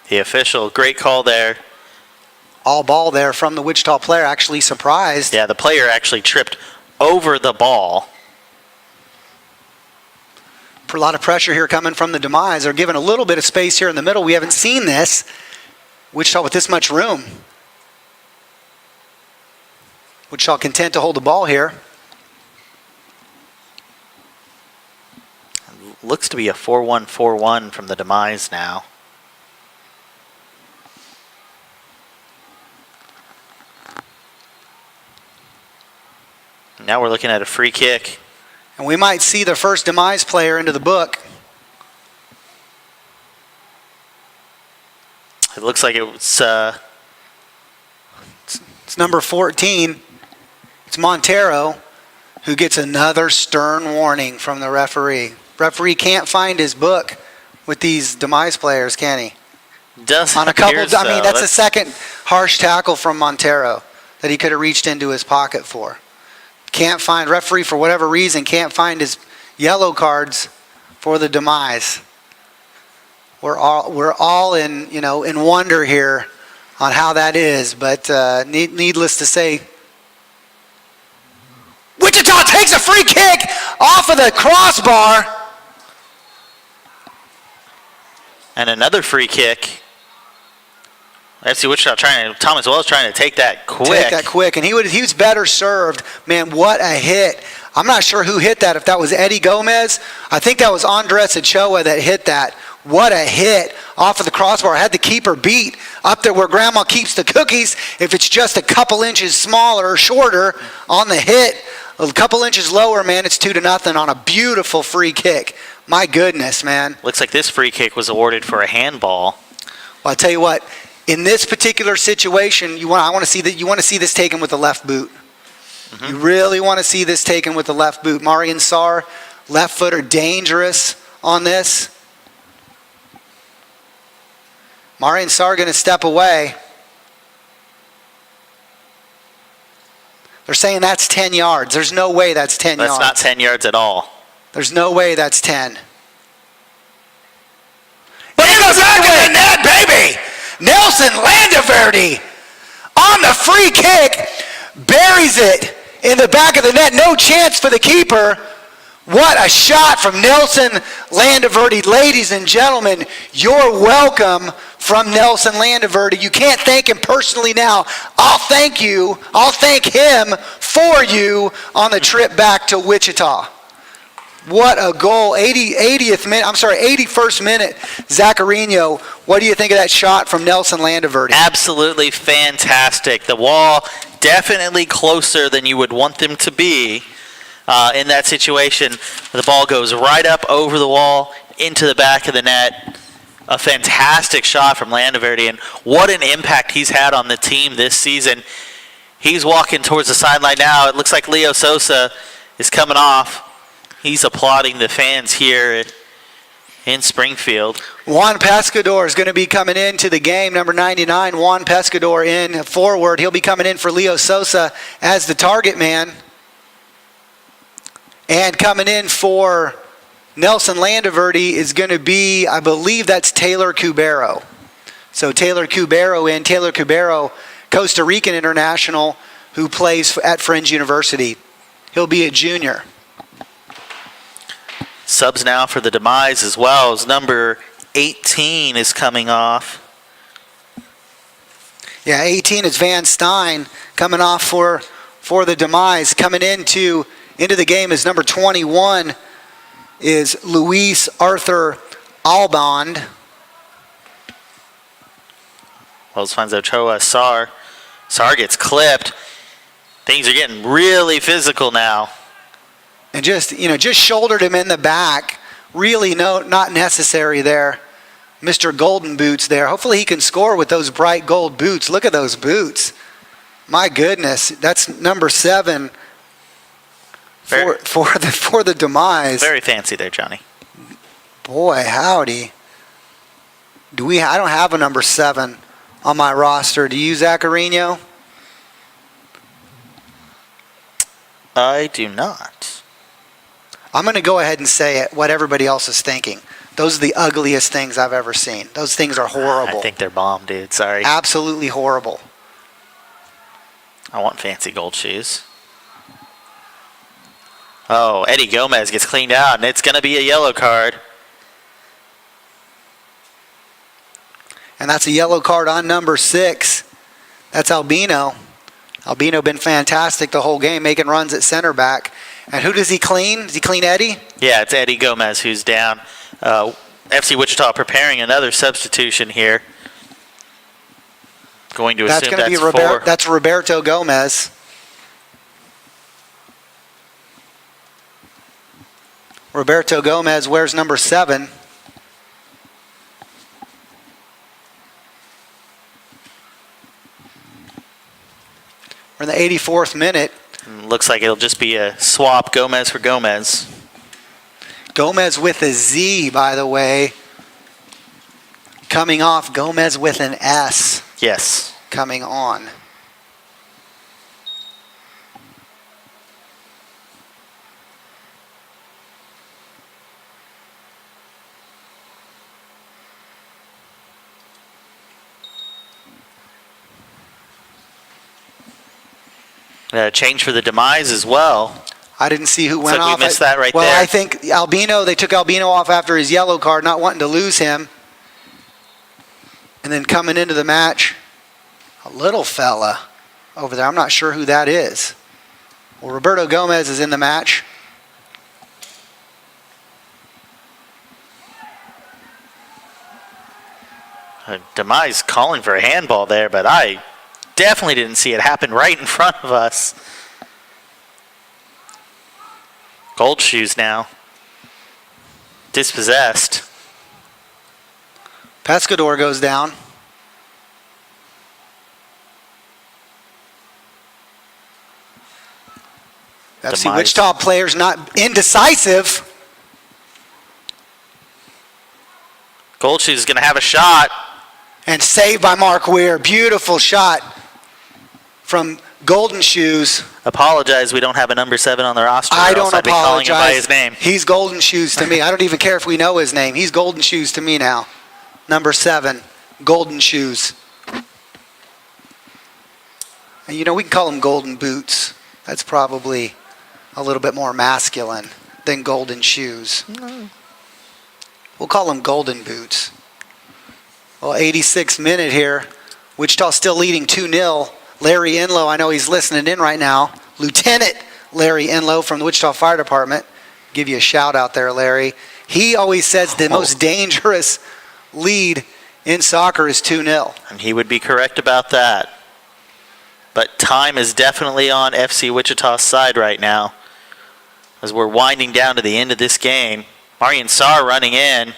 The official, great call there. All ball there from the Wichita player, actually surprised. Yeah, the player actually tripped over the ball. A lot of pressure here coming from the Demize. They're given a little bit of space here in the middle. We haven't seen this. Wichita with this much room. Wichita content to hold the ball here. Looks to be a 4-1-4-1 from the Demize now. Now we're looking at a free kick. And we might see the first Demize player into the book. It looks like it's It's number 14. It's Montero, who gets another stern warning from the referee. Referee can't find his book with these Demize players, can he? doesn't On a couple, appear I mean, so. that's a second harsh tackle from Montero that he could have reached into his pocket for. Can't find, referee for whatever reason, can't find his yellow cards for the Demize. We're all in, in wonder here on how that is, but needless to say, Wichita takes a free kick off of the crossbar. And another free kick. FC Wichita Thomas Wells trying to take that quick. And he was better served. Man, what a hit. I'm not sure who hit that, if that was Eddie Gomez. I think that was Andres Ochoa that hit that. What a hit off of the crossbar. Had the keeper beat up there where Grandma keeps the cookies. If it's just a couple inches smaller or shorter on the hit, a couple inches lower, man, it's 2-0 on a beautiful free kick. My goodness, man. Looks like this free kick was awarded for a handball. Well, I'll tell you what. In this particular situation, you want to see this taken with the left boot. Mm-hmm. You really want to see this taken with the left boot. Marian Sarr, left footer, dangerous on this. Marian Sarr going to step away. They're saying that's 10 yards. There's no way that's 10 yards. That's not 10 yards at all. There's no way that's 10. But in the back of the net, baby! Nelson Landaverde on the free kick, buries it in the back of the net. No chance for the keeper. What a shot from Nelson Landaverde. Ladies and gentlemen, you're welcome from Nelson Landaverde. You can't thank him personally now. I'll thank you. I'll thank him for you on the trip back to Wichita. What a goal. 81st minute, Zaccarino. What do you think of that shot from Nelson Landaverde? Absolutely fantastic. The wall definitely closer than you would want them to be in that situation. The ball goes right up over the wall into the back of the net. A fantastic shot from Landaverde, and what an impact he's had on the team this season. He's walking towards the sideline now. It looks like Leo Sosa is coming off. He's applauding the fans here in Springfield. Juan Pescador is going to be coming into the game. Number 99, Juan Pescador in forward. He'll be coming in for Leo Sosa as the target man. And coming in for Nelson Landaverde is going to be, I believe that's Taylor Cubero. So Taylor Cubero in. Taylor Cubero, Costa Rican international who plays at Friends University. He'll be a junior. Subs now for the Demize as well as number 18 is coming off. Yeah, 18 is Van Stein coming off for the Demize. Coming into the game is number 21 is Luis Arthur Albond. Wells finds Ochoa. Sarr gets clipped. Things are getting really physical now. And just shouldered him in the back. Really not necessary there. Mr. Golden Boots there. Hopefully he can score with those bright gold boots. Look at those boots. My goodness, that's number 7 for the Demize. Very fancy there, Johnny. Boy, howdy. I don't have a number 7 on my roster. Do you, Zaccarino? I do not. I'm going to go ahead and say it, what everybody else is thinking. Those are the ugliest things I've ever seen. Those things are horrible. I think they're bomb, dude. Sorry. Absolutely horrible. I want fancy gold shoes. Oh, Eddie Gomez gets cleaned out, and it's going to be a yellow card. And that's a yellow card on number 6. That's Albino. Albino been fantastic the whole game, making runs at center back. And who does he clean? Does he clean Eddie? Yeah, it's Eddie Gomez who's down. FC Wichita preparing another substitution here. Going to assume that's 4. That's Roberto Gomez. Roberto Gomez wears number 7. We're in the 84th minute. Looks like it'll just be a swap, Gomez for Gomez. Gomez with a Z, by the way. Coming off, Gomez with an S. Yes. Coming on. Change for the Demize as well. I didn't see who Looks went like we off. missed that right well, there. I think Albino, they took Albino off after his yellow card, not wanting to lose him. And then coming into the match, a little fella over there. I'm not sure who that is. Well, Roberto Gomez is in the match. Demize calling for a handball there, but I definitely didn't see it happen right in front of us. Gold shoes now. Dispossessed. Pescador goes down. FC Demize. Wichita players not indecisive. Gold shoes is going to have a shot. And saved by Mark Weir. Beautiful shot from Golden Shoes. Apologize, we don't have a number 7 on the roster. I or don't else I'd be calling apologize. him by his name. He's Golden Shoes to me. I don't even care if we know his name. He's Golden Shoes to me now. Number 7, Golden Shoes. And you know, we can call them Golden Boots. That's probably a little bit more masculine than Golden Shoes. We'll call them Golden Boots. Well, 86th minute here. Wichita still leading 2-0. Larry Enlow, I know he's listening in right now. Lieutenant Larry Enlow from the Wichita Fire Department. Give you a shout out there, Larry. He always says the most dangerous lead in soccer is 2-0. And he would be correct about that. But time is definitely on FC Wichita's side right now as we're winding down to the end of this game. Marian Saar running in.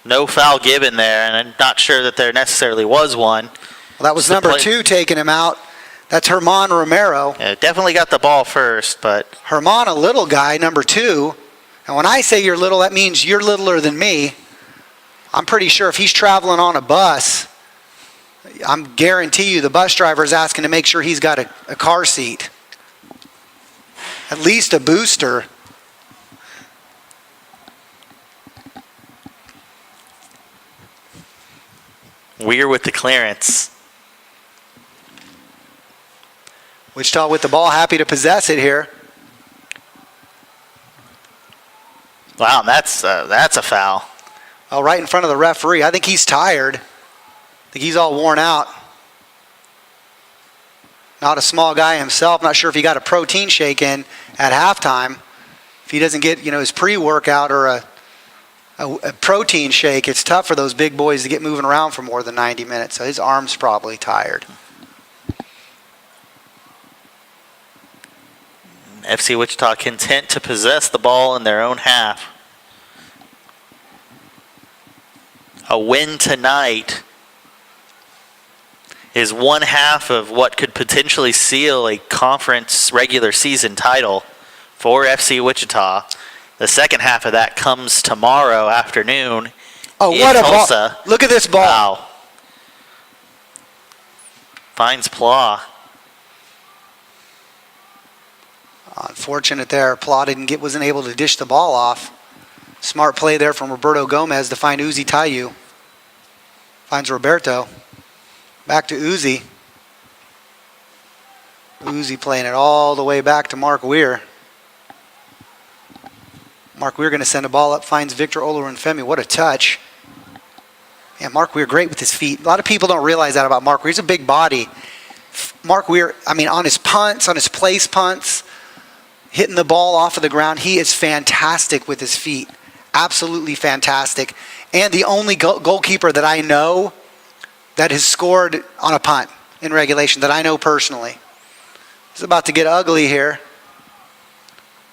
No foul given there, and I'm not sure that there necessarily was one. Well, that was number 2 taking him out. That's Herman Romero. Yeah, definitely got the ball first, but Herman, a little guy, number 2. And when I say you're little, that means you're littler than me. I'm pretty sure if he's traveling on a bus, I'm guarantee you the bus driver is asking to make sure he's got a car seat. At least a booster. Weir with the clearance. Wichita with the ball, happy to possess it here. Wow, that's a foul. Oh, right in front of the referee. I think he's tired. I think he's all worn out. Not a small guy himself. Not sure if he got a protein shake in at halftime. If he doesn't get, his pre-workout or a protein shake, it's tough for those big boys to get moving around for more than 90 minutes. So his arm's probably tired. FC Wichita content to possess the ball in their own half. A win tonight is one half of what could potentially seal a conference regular season title for FC Wichita. The second half of that comes tomorrow afternoon. Oh, in what a Tulsa. ball. Look at this ball. Wow. Finds Pla. Unfortunate there. Pla wasn't able to dish the ball off. Smart play there from Roberto Gomez to find Uzi Tayu. Finds Roberto. Back to Uzi. Uzi playing it all the way back to Mark Weir. Mark Weir going to send a ball up, finds Victor Olorunfemi. What a touch. Yeah, Mark Weir great with his feet. A lot of people don't realize that about Mark Weir. He's a big body. Mark Weir, on his punts, on his place punts, hitting the ball off of the ground, he is fantastic with his feet. Absolutely fantastic. And the only goalkeeper that I know that has scored on a punt in regulation that I know personally. It's about to get ugly here.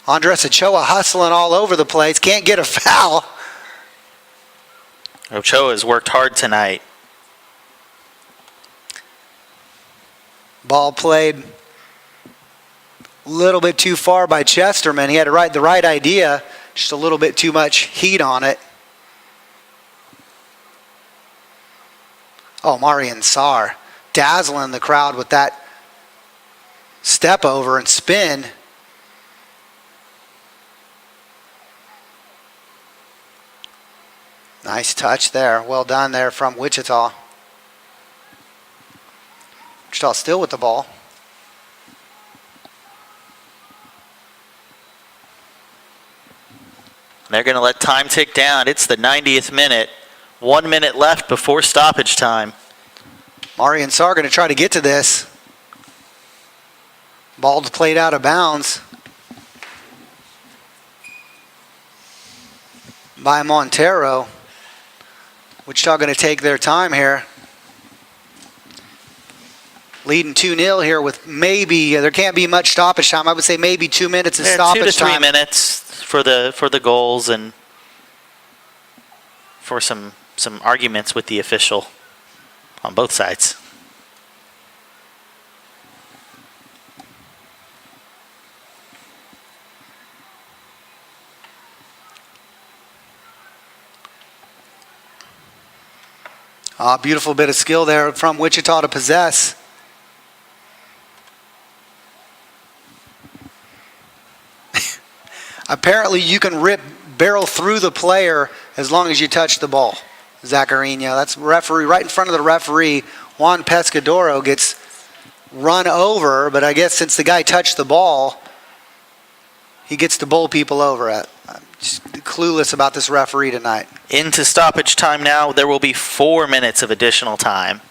Andres Ochoa hustling all over the place. Can't get a foul. Ochoa has worked hard tonight. Ball played a little bit too far by Chesterman. He had the right idea, just a little bit too much heat on it. Oh, Marian Saar dazzling the crowd with that step over and spin. Nice touch there. Well done there from Wichita. Wichita still with the ball. They're going to let time tick down. It's the 90th minute. 1 minute left before stoppage time. Mari and Sar going to try to get to this. Ball's played out of bounds by Montero. Wichita going to take their time here. Leading 2-0 here with maybe, there can't be much stoppage time. I would say maybe 2 minutes of stoppage 2 to 3 time. minutes for the goals and for some arguments with the official on both sides. Beautiful bit of skill there from Wichita to possess. Apparently you can barrel through the player as long as you touch the ball. Zaccarino, that's referee right in front of the referee. Juan Pescadoro gets run over, but I guess since the guy touched the ball, he gets to bowl people over. I'm just clueless about this referee tonight. Into stoppage time now. There will be 4 minutes of additional time.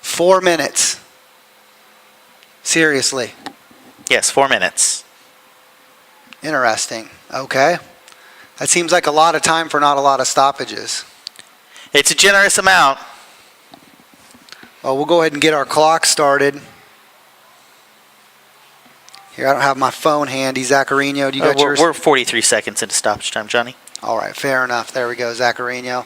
4 minutes. Seriously. Yes, 4 minutes. Interesting. Okay. That seems like a lot of time for not a lot of stoppages. It's a generous amount. Well, we'll go ahead and get our clock started. Here, I don't have my phone handy. Zaccarino, do you got yours? We're 43 seconds into stoppage time, Johnny. All right, fair enough. There we go, Zaccarino.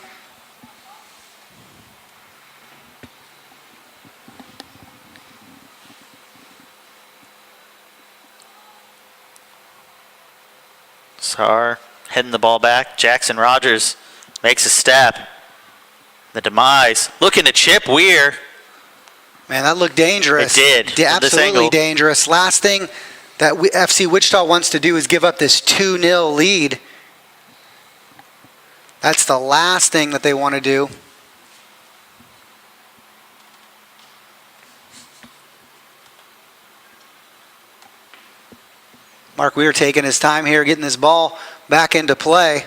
Sar heading the ball back. Jackson Rogers makes a step. The Demize looking to chip Weir. Man, that looked dangerous. It did. Absolutely dangerous. Last thing that FC Wichita wants to do is give up this 2-0 lead. That's the last thing that they want to do. Mark Weir taking his time here, getting this ball back into play.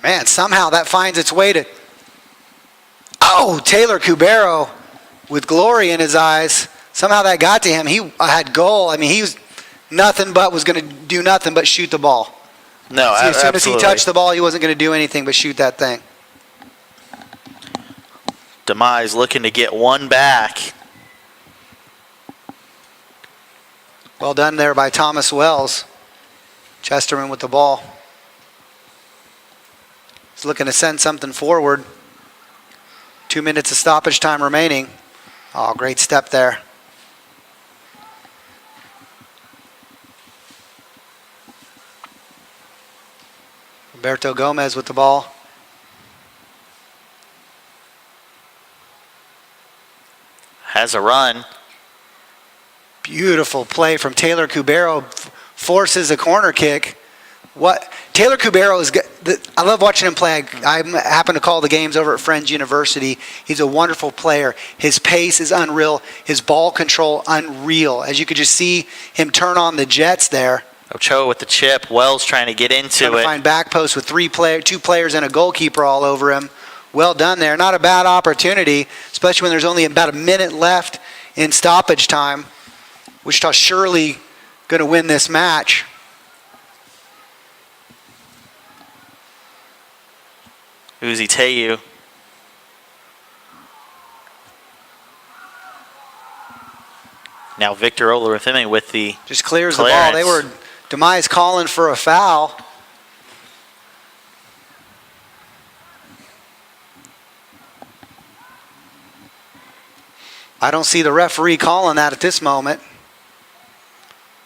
Man, somehow that finds its way to... Oh, Taylor Cubero with glory in his eyes. Somehow that got to him. He had goal. I mean, he was was going to do nothing but shoot the ball. No, See, as soon as he absolutely. touched the ball, he wasn't going to do anything but shoot that thing. Demize looking to get one back. Well done there by Thomas Wells. Chesterman with the ball. He's looking to send something forward. 2 minutes of stoppage time remaining. Oh, great step there. Roberto Gomez with the ball. Has a run. Beautiful play from Taylor Cubero. Forces a corner kick. What Taylor Cubero is, I love watching him play. I happen to call the games over at Friends University. He's a wonderful player. His pace is unreal. His ball control unreal. As you could just see him turn on the jets there. Ochoa with the chip. Wells trying to get into Trying to it. find back post with two players and a goalkeeper all over him. Well done there. Not a bad opportunity, especially when there's only about a minute left in stoppage time. Wichita surely going to win this match. Uzi Teyu. Now Victor Olorifemi with the Just clears clearance. the ball. They were Demize calling for a foul. I don't see the referee calling that at this moment.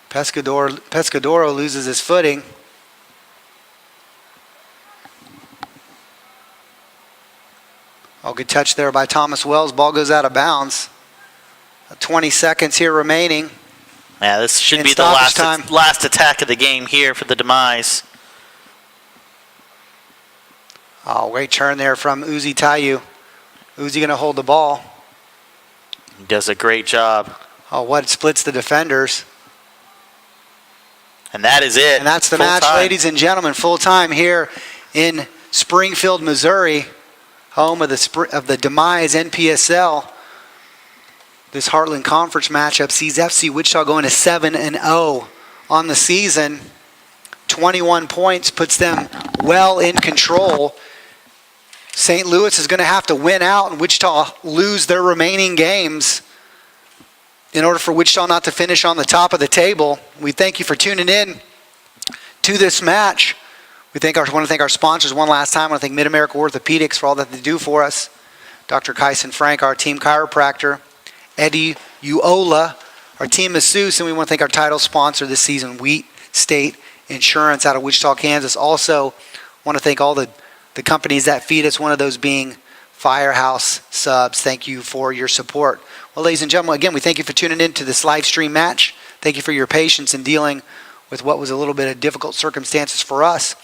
Pescadoro loses his footing. Oh, good touch there by Thomas Wells. Ball goes out of bounds. 20 seconds here remaining. Yeah, this should In be the stoppage last attack of the game here for the Demize. Oh, great turn there from Uzi Tayu. Uzi going to hold the ball. He does a great job. Oh, what splits the defenders. And that is it. And that's the Full match, time. ladies and gentlemen. Full time here in Springfield, Missouri, home of the Demize NPSL. This Heartland Conference matchup sees FC Wichita going to 7-0 on the season. 21 points puts them well in control. St. Louis is going to have to win out and Wichita lose their remaining games in order for Wichita not to finish on the top of the table. We thank you for tuning in to this match. We want to thank our sponsors one last time. I want to thank Mid-America Orthopedics for all that they do for us. Dr. Kyson Frank, our team chiropractor. Eddie Uola, our team masseuse. And we want to thank our title sponsor this season, Wheat State Insurance out of Wichita, Kansas. Also want to thank all the companies that feed us, one of those being Firehouse Subs. Thank you for your support. Well, ladies and gentlemen, again, we thank you for tuning in to this live stream match. Thank you for your patience in dealing with what was a little bit of difficult circumstances for us.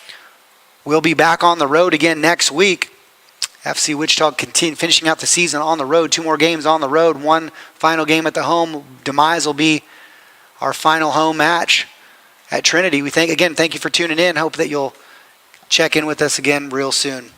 We'll be back on the road again next week. FC Wichita finishing out the season on the road. 2 more games on the road. 1 final game at the home. Demize will be our final home match at Trinity. Thank you for tuning in. Hope that you'll check in with us again real soon.